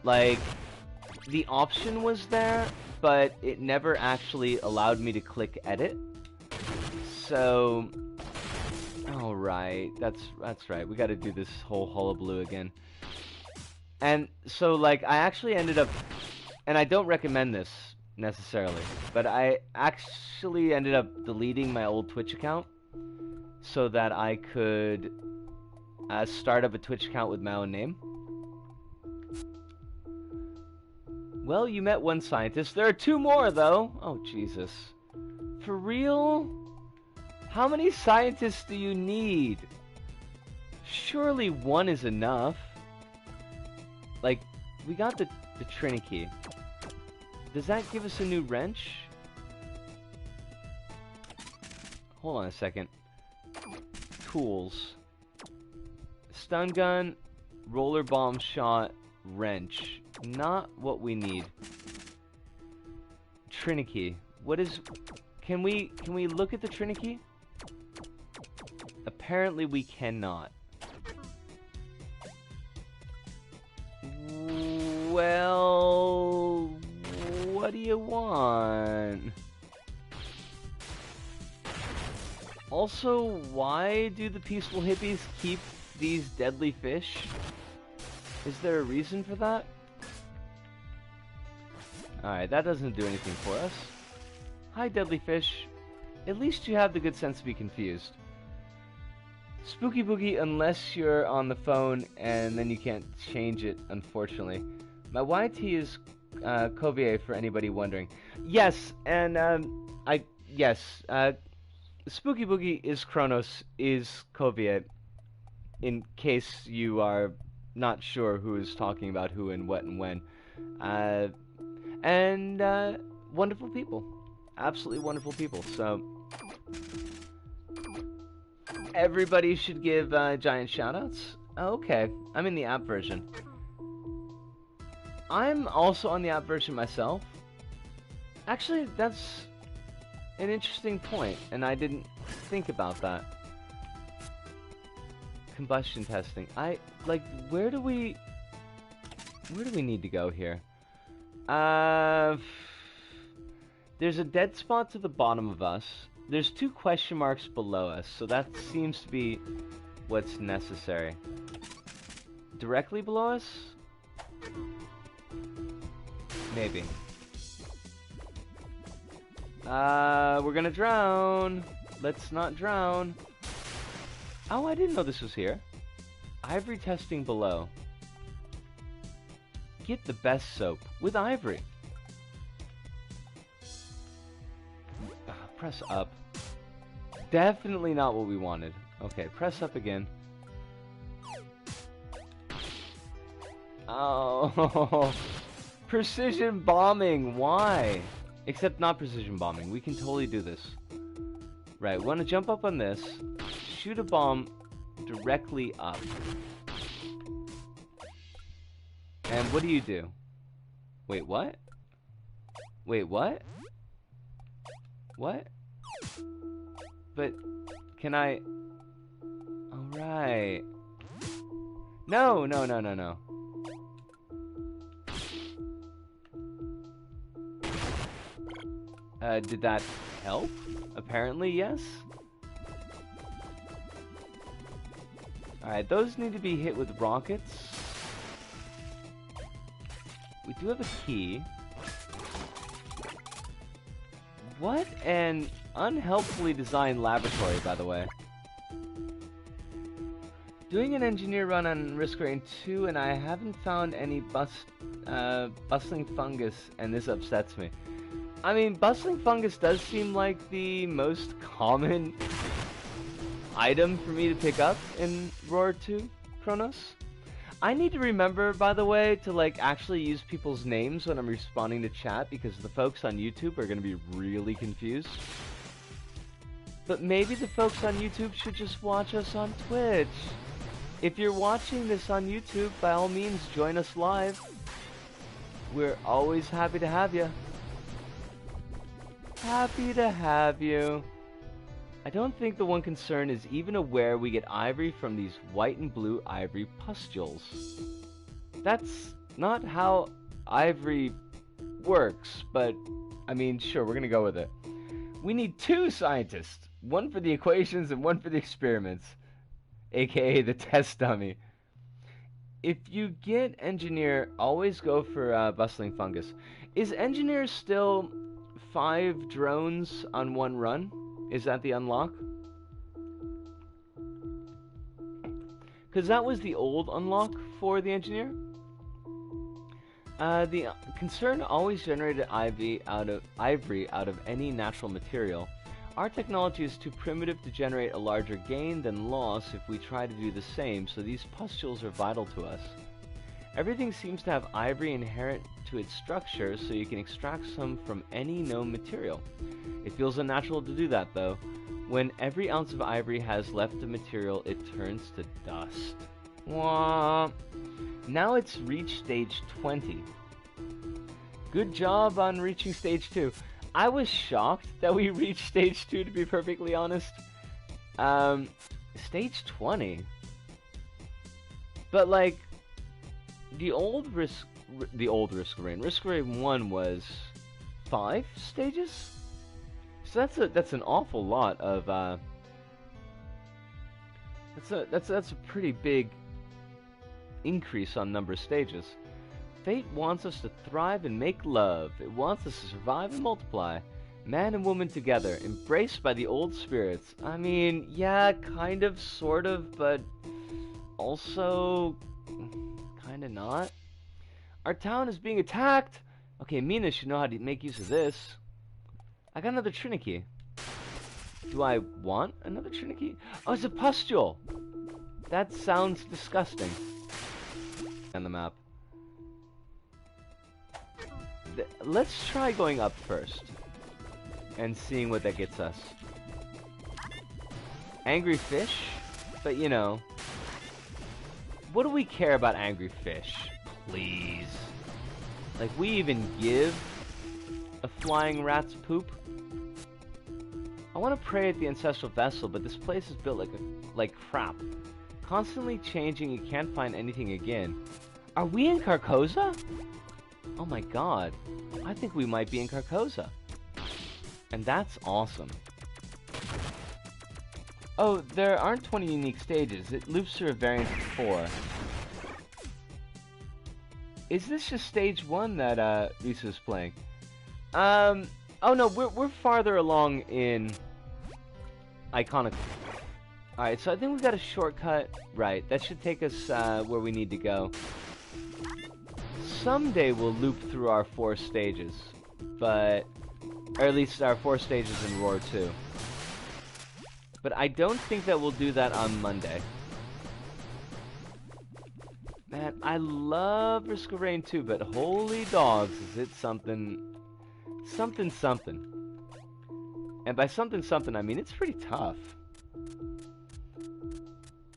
Like, the option was there, but it never actually allowed me to click edit. So, all right, that's right. We got to do this whole hullabaloo again. And so, like, I actually ended up, and I don't recommend this necessarily, but I actually ended up deleting my old Twitch account so that I could start up a Twitch account with my own name. Well, you met one scientist. There are 2 more, though. Oh, Jesus. For real? How many scientists do you need? Surely 1 is enough. Like, we got the Trinity. Does that give us a new wrench? Hold on a second. Tools. Stun gun, roller bomb shot, wrench. Not what we need. Trinity. What is... Can we look at the Trinity? Apparently we cannot. Well... What do you want? Also, why do the peaceful hippies keep these deadly fish? Is there a reason for that? Alright, that doesn't do anything for us. Hi, deadly fish. At least you have the good sense to be confused. Spooky Boogie, unless you're on the phone, and then you can't change it, unfortunately. My YT is Covier, for anybody wondering. Yes, and Spooky Boogie is Kronos, is Covier, in case you are not sure who is talking about who and what and when. And wonderful people. Absolutely wonderful people. So, everybody should give giant shoutouts. Okay, I'm in the app version. I'm also on the app version myself. Actually, that's an interesting point, and I didn't think about that. Combustion testing. Where do we need to go here? There's a dead spot to the bottom of us. There's 2 question marks below us, so that seems to be what's necessary. Directly below us? Maybe. We're gonna drown. Let's not drown. Oh, I didn't know this was here. Ivory testing below. Get the best soap with ivory. Press up. Definitely not what we wanted. Okay, press up again. Oh, precision bombing. Why? Except not precision bombing. We can totally do this. Right, we want to jump up on this. Shoot a bomb directly up. And what do? Wait, what? Wait, what? What? But, can I... Alright. No. Did that help? Apparently, yes. Alright, those need to be hit with rockets. We do have a key. What an unhelpfully designed laboratory, by the way. Doing an engineer run on Risk Rain 2, and I haven't found any bustling fungus, and this upsets me. I mean, bustling fungus does seem like the most common item for me to pick up in Roar 2, Kronos. I need to remember, by the way, to actually use people's names when I'm responding to chat, because the folks on YouTube are going to be really confused. But maybe the folks on YouTube should just watch us on Twitch. If you're watching this on YouTube, by all means, join us live. We're always happy to have you. Happy to have you. I don't think the one concern is even aware we get ivory from these white and blue ivory pustules. That's not how ivory works, but I mean, sure, we're gonna go with it. We need 2 scientists, one for the equations and one for the experiments, aka the test dummy. If you get engineer, always go for bustling fungus. Is engineer still 5 drones on 1 run? Is that the unlock? Because that was the old unlock for the engineer. The concern always generated ivory out of any natural material. Our technology is too primitive to generate a larger gain than loss if we try to do the same, so these pustules are vital to us. Everything seems to have ivory inherent to its structure, so you can extract some from any known material. It feels unnatural to do that, though. When every ounce of ivory has left the material, it turns to dust. Wah. Now it's reached stage 20. Good job on reaching stage 2. I was shocked that we reached stage 2, to be perfectly honest. Stage 20? But like, the old Risk of Rain. Risk of Rain 1 was 5 stages? So that's an awful lot of that's a pretty big increase on number of stages. Fate wants us to thrive and make love. It wants us to survive and multiply. Man and woman together, embraced by the old spirits. I mean, yeah, kind of, sort of, but also kind of not. Our town is being attacked! Okay, Mina should know how to make use of this. I got another Trinity. Do I want another Trinity? Oh, it's a pustule! That sounds disgusting. On the map. Let's try going up first. And seeing what that gets us. Angry fish? But you know. What do we care about angry fish? Please. Like, we even give a flying rat's poop? I want to pray at the ancestral vessel, but this place is built like crap. Constantly changing, you can't find anything again. Are we in Carcosa? Oh my god. I think we might be in Carcosa. And that's awesome. Oh, there aren't 20 unique stages. It loops through a variance of 4. Is this just stage 1 that Risa's playing? Oh no, we're farther along in Iconoclasts. Alright, so I think we've got a shortcut. Right, that should take us where we need to go. Someday we'll loop through our 4 stages. But... or at least our 4 stages in Roar 2. But I don't think that we'll do that on Monday. Man, I love Risk of Rain 2, but holy dogs, is it something... something. And by something, I mean it's pretty tough.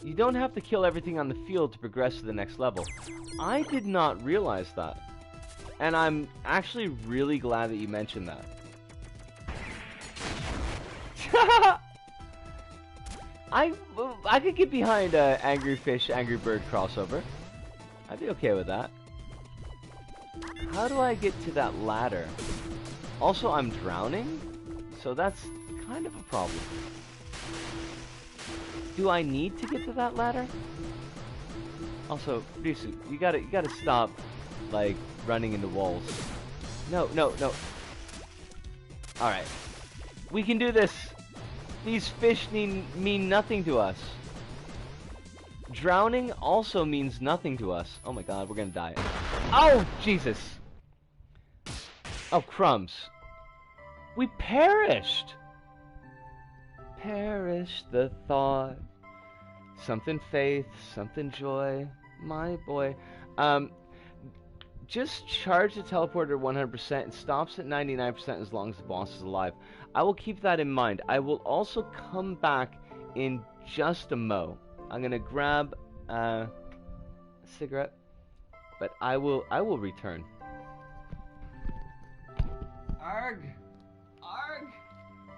You don't have to kill everything on the field to progress to the next level. I did not realize that. And I'm actually really glad that you mentioned that. I could get behind a Angry Fish, Angry Bird crossover. I'd be okay with that. How do I get to that ladder? Also, I'm drowning, so that's kind of a problem. Do I need to get to that ladder? Also, Risu, you gotta stop, like, running into walls. No. Alright. We can do this! These fish mean nothing to us. Drowning also means nothing to us. Oh my god, we're gonna die. Oh, Jesus! Oh, crumbs. We perished! Perish the thought. Something faith, something joy. My boy. just charge the teleporter 100%. It stops at 99% as long as the boss is alive. I will keep that in mind. I will also come back in just a mo. I'm gonna grab a cigarette, but I will return. Arg! Arg!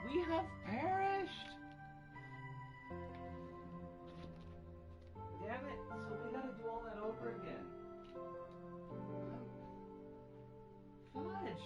We have perished! Damn it, so we gotta do all that over again. Fudge!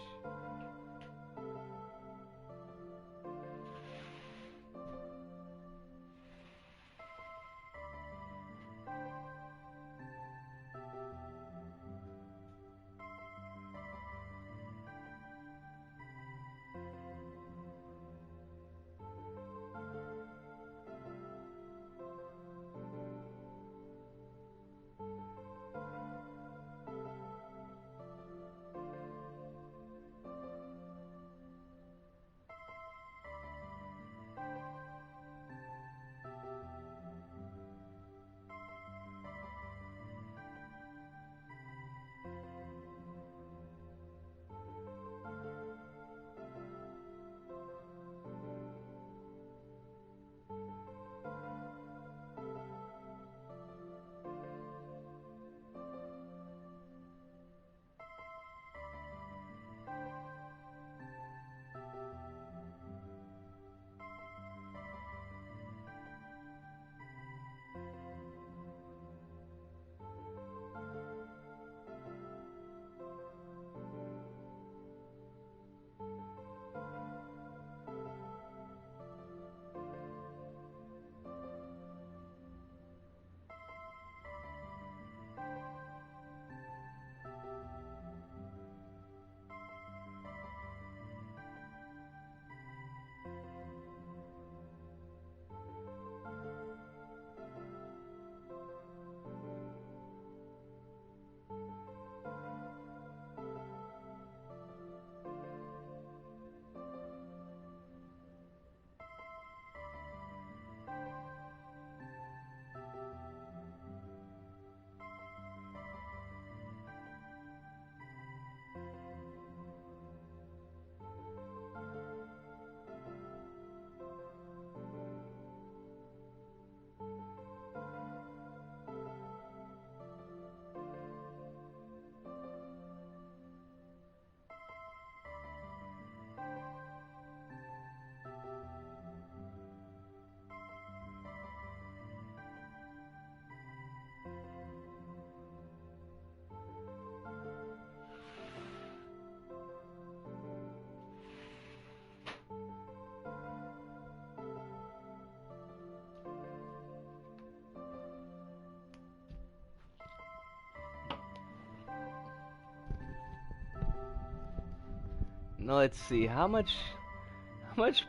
Now let's see, how much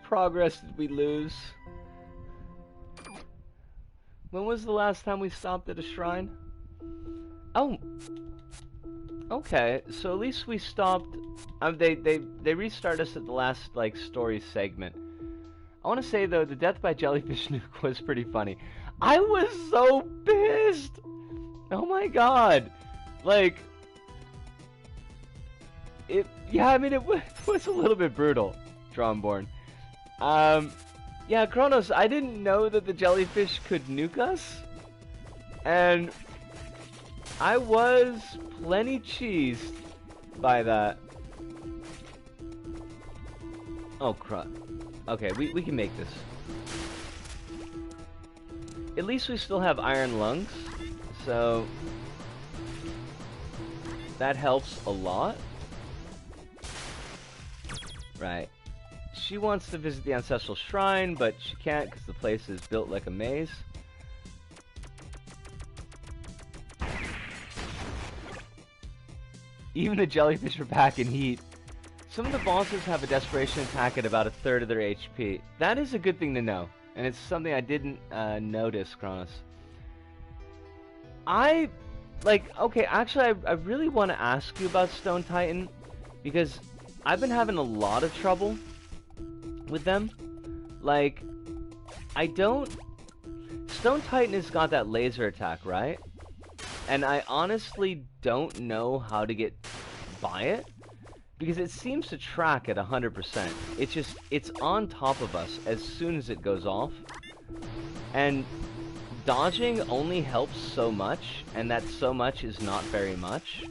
progress did we lose? When was the last time we stopped at a shrine? Oh, okay. So at least we stopped. They restart us at the last like story segment. I want to say though, the death by jellyfish nuke was pretty funny. I was so pissed. Oh my god, like it. Yeah, I mean it was a little bit brutal. Drawnborn. Yeah, Kronos, I didn't know that the jellyfish could nuke us, and I was plenty cheesed by that. Oh crap. Okay, we can make this. At least we still have iron lungs, so that helps a lot. Right. She wants to visit the ancestral shrine, but she can't because the place is built like a maze. Even the jellyfish are back in heat. Some of the bosses have a desperation attack at about 1/3 of their HP. That is a good thing to know, and it's something I didn't notice, Kronos. Okay, actually I really want to ask you about Stone Titan, because I've been having a lot of trouble with them. Like, Stone Titan has got that laser attack, right? And I honestly don't know how to get by it, because it seems to track at 100%. It's on top of us as soon as it goes off. And dodging only helps so much, and that so much is not very much.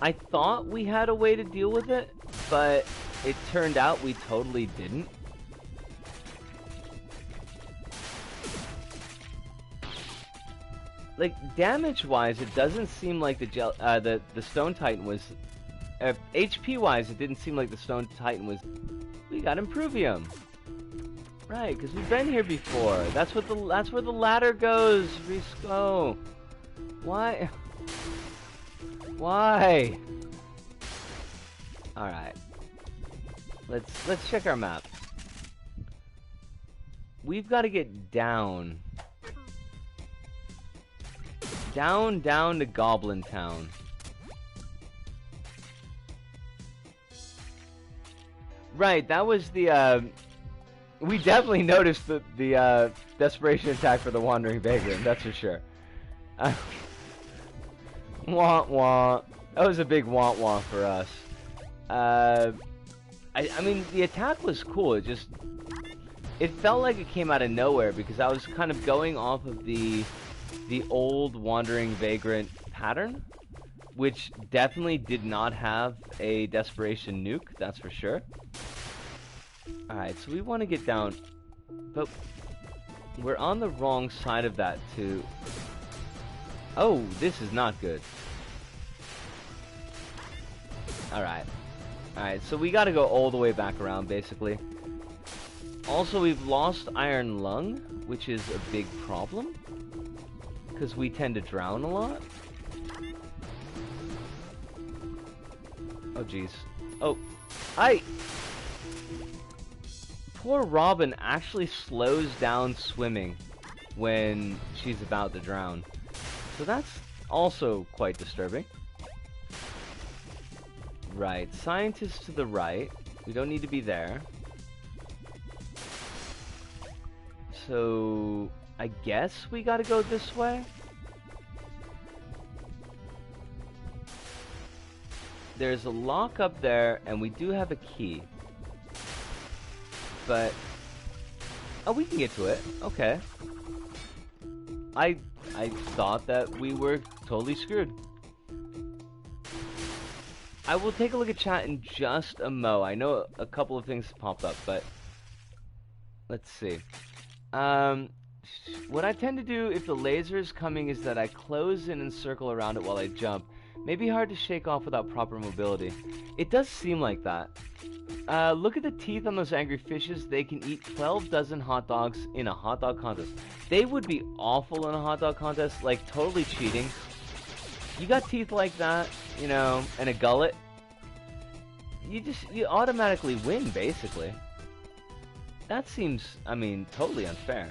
I thought we had a way to deal with it, but it turned out we totally didn't. Like, damage-wise, it doesn't seem like the Stone Titan was... HP-wise, it didn't seem like the Stone Titan was... We got Impruvium. Right, because we've been here before. That's where the ladder goes, Risco. Why? Why? Alright. Let's check our map. We've got to get down. Down to Goblin Town. Right, that was the, we definitely noticed the desperation attack for the Wandering Vagrant, that's for sure. Wah wah. That was a big wah wah for us. I mean, the attack was cool, it felt like it came out of nowhere, because I was kind of going off of the old Wandering Vagrant pattern, which definitely did not have a Desperation nuke, that's for sure. Alright, so we want to get down, but we're on the wrong side of that too. Oh, this is not good. Alright. Alright, so we gotta go all the way back around, basically. Also, we've lost Iron Lung, which is a big problem, because we tend to drown a lot. Oh, jeez. Oh. Poor Robin actually slows down swimming when she's about to drown. So that's also quite disturbing. Right. Scientists to the right. We don't need to be there. So I guess we gotta go this way? There's a lock up there, and we do have a key. But... oh, we can get to it. Okay. I thought that we were totally screwed. I will take a look at chat in just a mo. I know a couple of things popped up, but... let's see. What I tend to do if the laser is coming is that I close in and circle around it while I jump. Maybe hard to shake off without proper mobility. It does seem like that. Look at the teeth on those angry fishes. They can eat 12 dozen hot dogs in a hot dog contest. They would be awful in a hot dog contest, like totally cheating. You got teeth like that, you know, and a gullet. You automatically win, basically. That seems, I mean, totally unfair.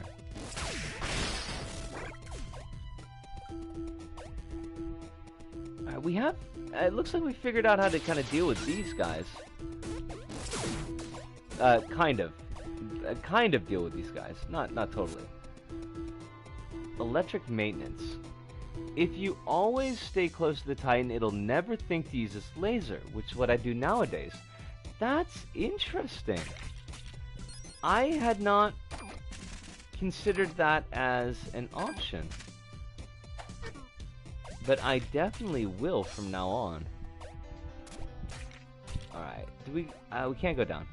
We have, it looks like we figured out how to kind of deal with these guys. Kind of deal with these guys. Not totally. Electric maintenance. If you always stay close to the Titan, it'll never think to use this laser, which is what I do nowadays. That's interesting. I had not considered that as an option. But I definitely will from now on. Alright, we can't go down.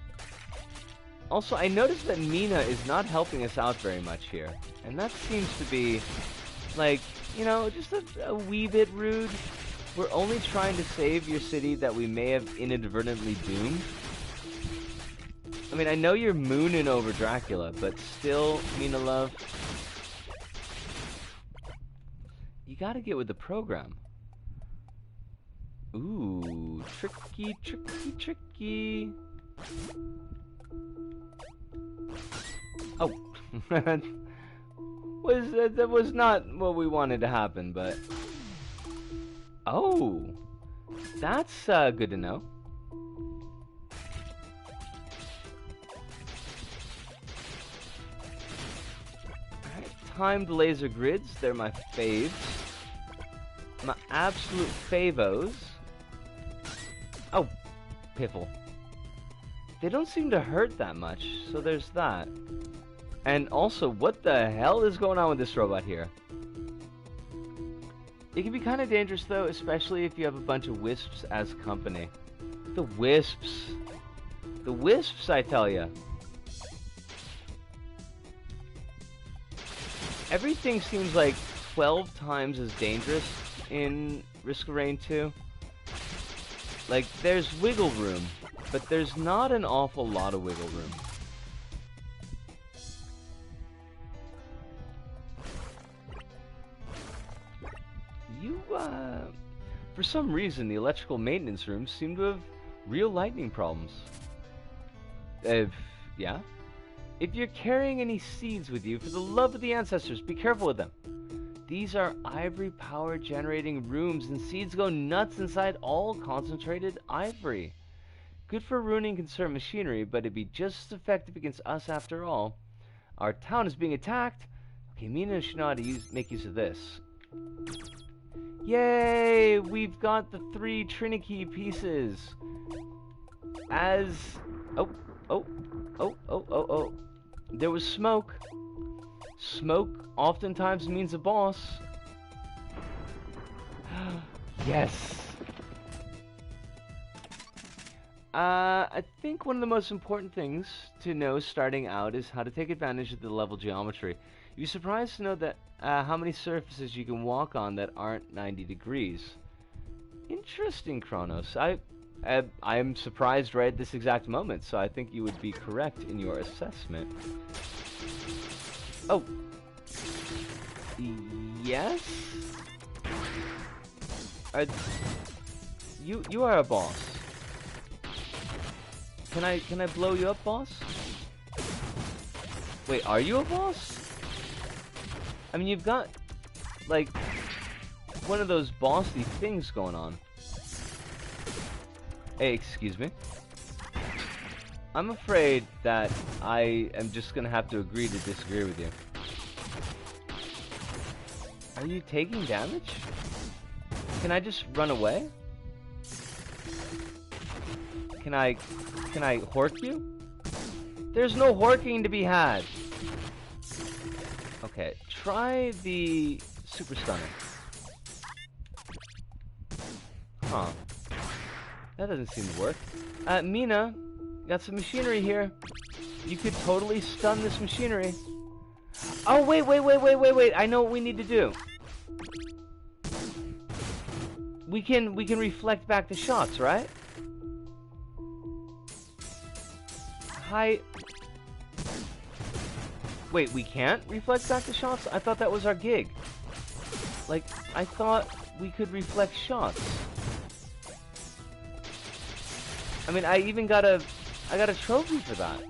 Also, I noticed that Mina is not helping us out very much here. And that seems to be, like, you know, just a wee bit rude. We're only trying to save your city that we may have inadvertently doomed. I mean, I know you're mooning over Dracula, but still, Mina love, you gotta get with the program. Ooh, tricky, tricky, tricky. Oh, that was not what we wanted to happen, but oh, that's good to know. timed laser grids, they're my faves. My absolute favos. Oh, piffle. They don't seem to hurt that much, so there's that. And also, what the hell is going on with this robot here? It can be kind of dangerous though, especially if you have a bunch of wisps as company. The wisps. The wisps, I tell ya. Everything seems like 12 times as dangerous in Risk of Rain 2. Like, there's wiggle room, but there's not an awful lot of wiggle room. For some reason, the electrical maintenance rooms seem to have real lightning problems. Yeah? If you're carrying any seeds with you, for the love of the ancestors, be careful with them. These are ivory power generating rooms, and seeds go nuts inside all concentrated ivory. Good for ruining concerned machinery, but it'd be just as effective against us after all. Our town is being attacked. Okay, Mina should know how to make use of this. Yay! We've got the 3 Trinity pieces. Oh. There was smoke. Smoke oftentimes means a boss. Yes! I think one of the most important things to know starting out is how to take advantage of the level geometry. You'd be surprised to know that how many surfaces you can walk on that aren't 90 degrees. Interesting, Kronos. I'm surprised right at this exact moment, so I think you would be correct in your assessment. Oh. Yes? You are a boss. Can I blow you up, boss? Wait, are you a boss? I mean, you've got, like, one of those bossy things going on. Hey, excuse me. I'm afraid that I am just gonna have to agree to disagree with you. Are you taking damage? Can I just run away? Can I hork you? There's no horking to be had. Okay, try the super stunner. Huh. That doesn't seem to work. Mina, got some machinery here. You could totally stun this machinery. Oh, wait. I know what we need to do. We can reflect back the shots, right? Hi. Wait, we can't reflect back the shots? I thought that was our gig. Like, I thought we could reflect shots. I mean, I got a trophy for that.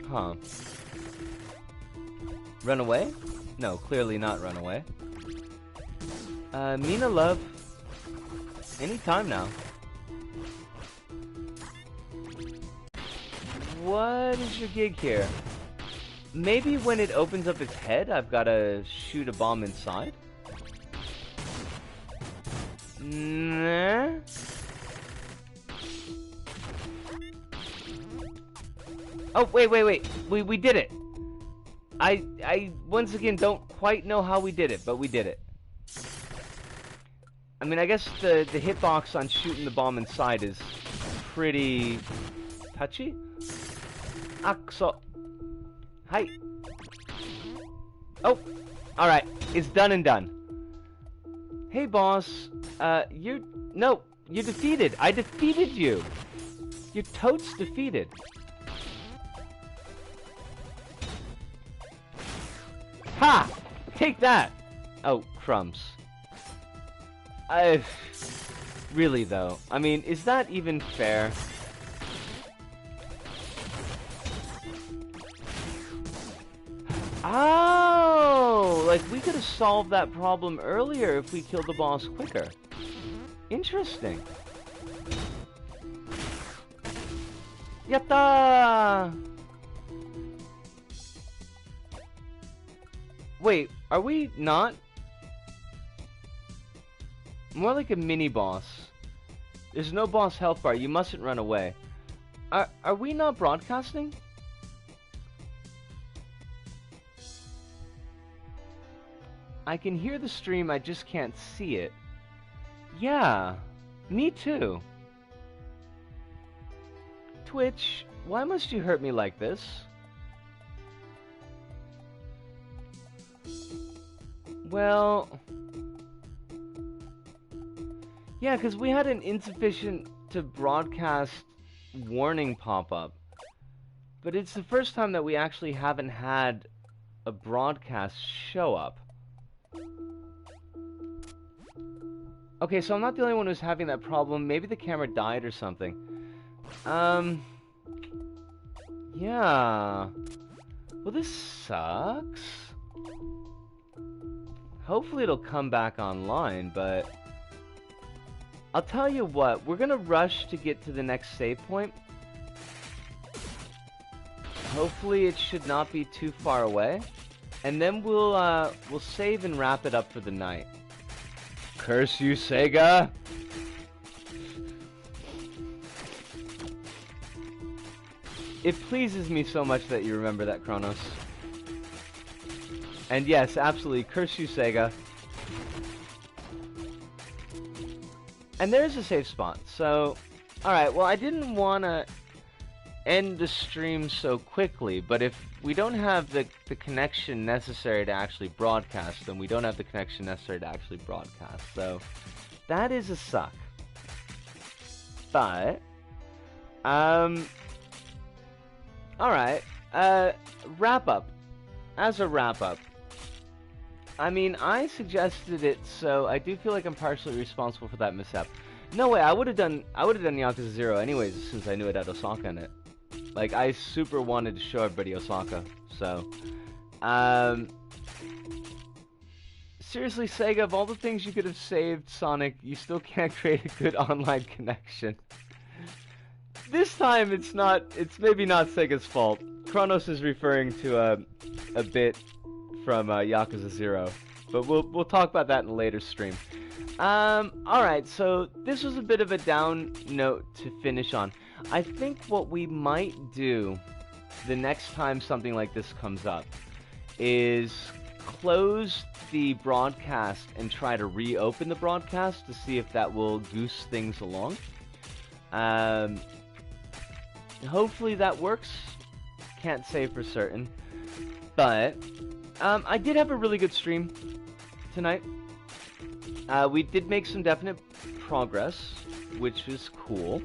Huh. Run away? No, clearly not run away. Mina love. Anytime now. What is your gig here? Maybe when it opens up its head, I've got to shoot a bomb inside? Nah. Oh, wait. We did it. I once again don't quite know how we did it, but we did it. I mean, I guess the hitbox on shooting the bomb inside is pretty touchy. So, hi. Oh, alright. It's done and done. Hey, boss. You're defeated. I defeated you. You're totes defeated. Ha! Take that! Oh, crumbs. Really, though. I mean, is that even fair? Oh! Like, we could have solved that problem earlier if we killed the boss quicker. Interesting. Yatta! Wait, are we not? More like a mini-boss. There's no boss health bar. You mustn't run away. Are we not broadcasting? I can hear the stream, I just can't see it. Yeah, me too. Twitch, why must you hurt me like this? Well... yeah, because we had an insufficient to broadcast warning pop up. But it's the first time that we actually haven't had a broadcast show up. Okay, so I'm not the only one who's having that problem. Maybe the camera died or something. Yeah. Well, this sucks. Hopefully it'll come back online, but... I'll tell you what, we're gonna rush to get to the next save point. Hopefully it should not be too far away. And then we'll save and wrap it up for the night. Curse you, Sega! It pleases me so much that you remember that, Kronos. And yes, absolutely, curse you, Sega. And there's a safe spot, so... Alright, well, I didn't want to end the stream so quickly, but if we don't have the connection necessary to actually broadcast, then we don't have the connection necessary to actually broadcast, so... That is a suck. But... Alright, wrap up. As a wrap up. I mean, I suggested it, so I do feel like I'm partially responsible for that mishap. No way, I would have done Yakuza 0 anyways, since I knew it had Osaka in it. Like, I super wanted to show everybody Osaka, so... Seriously, Sega, of all the things you could have saved Sonic, you still can't create a good online connection. This time, it's maybe not Sega's fault. Kronos is referring to a bit from Yakuza 0, but we'll talk about that in a later stream. Alright, so this was a bit of a down note to finish on. I think what we might do the next time something like this comes up is close the broadcast and try to reopen the broadcast to see if that will goose things along. Hopefully that works. Can't say for certain, but I did have a really good stream tonight. We did make some definite progress, which is cool.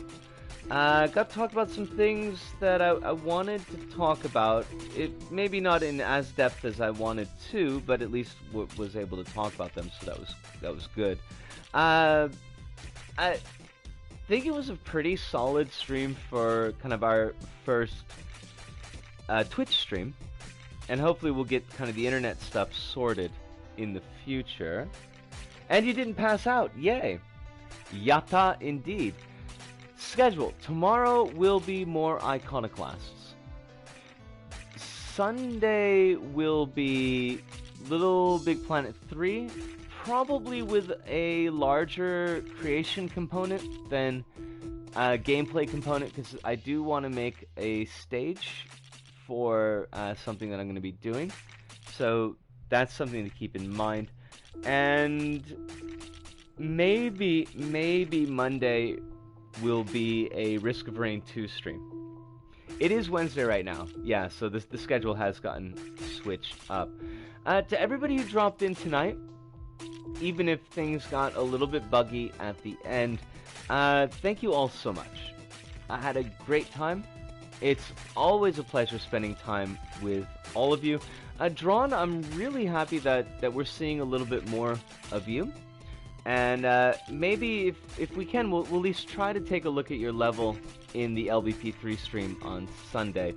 Got to talk about some things that I wanted to talk about. It maybe not in as depth as I wanted to, but at least was able to talk about them, so that was good. I think it was a pretty solid stream for kind of our first Twitch stream, and hopefully we'll get kind of the internet stuff sorted in the future. And you didn't pass out, yay! Yatta indeed. Schedule. Tomorrow will be more Iconoclasts. Sunday will be Little Big Planet 3, probably with a larger creation component than a gameplay component, because I do want to make a stage for something that I'm going to be doing. So that's something to keep in mind. And maybe Monday will be a Risk of Rain 2 stream. It is Wednesday right now, yeah, so the schedule has gotten switched up. To everybody who dropped in tonight, even if things got a little bit buggy at the end, thank you all so much. I had a great time. It's always a pleasure spending time with all of you. Drawn, I'm really happy that we're seeing a little bit more of you. And maybe if we can, we'll at least try to take a look at your level in the LBP3 stream on Sunday.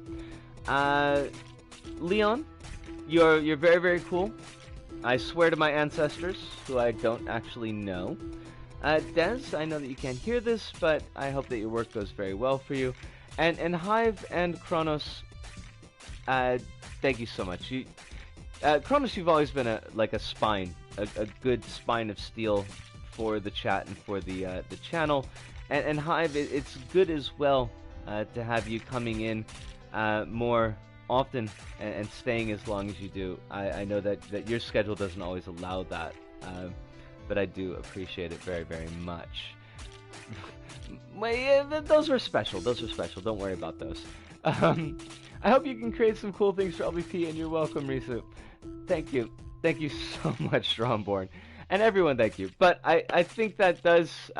Leon, you're very, very cool. I swear to my ancestors, who I don't actually know. Des, I know that you can't hear this, but I hope that your work goes very well for you. And Hive and Kronos, thank you so much. Cronus, you've always been a spine, a good spine of steel for the chat and for the channel, and Hive, it's good as well to have you coming in more often and staying as long as you do. I know that your schedule doesn't always allow that, but I do appreciate it very, very much. Those were special. Those were special. Don't worry about those. I hope you can create some cool things for LVP, and you're welcome, Risu. Thank you. Thank you so much, Strongborn. And everyone, thank you. But I think that does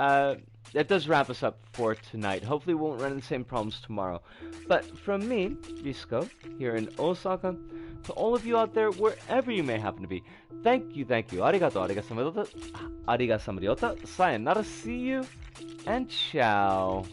wrap us up for tonight. Hopefully we won't run into the same problems tomorrow. But from me, Risco, here in Osaka, to all of you out there, wherever you may happen to be, thank you. Arigato, arigato, sayonara, see you, and ciao.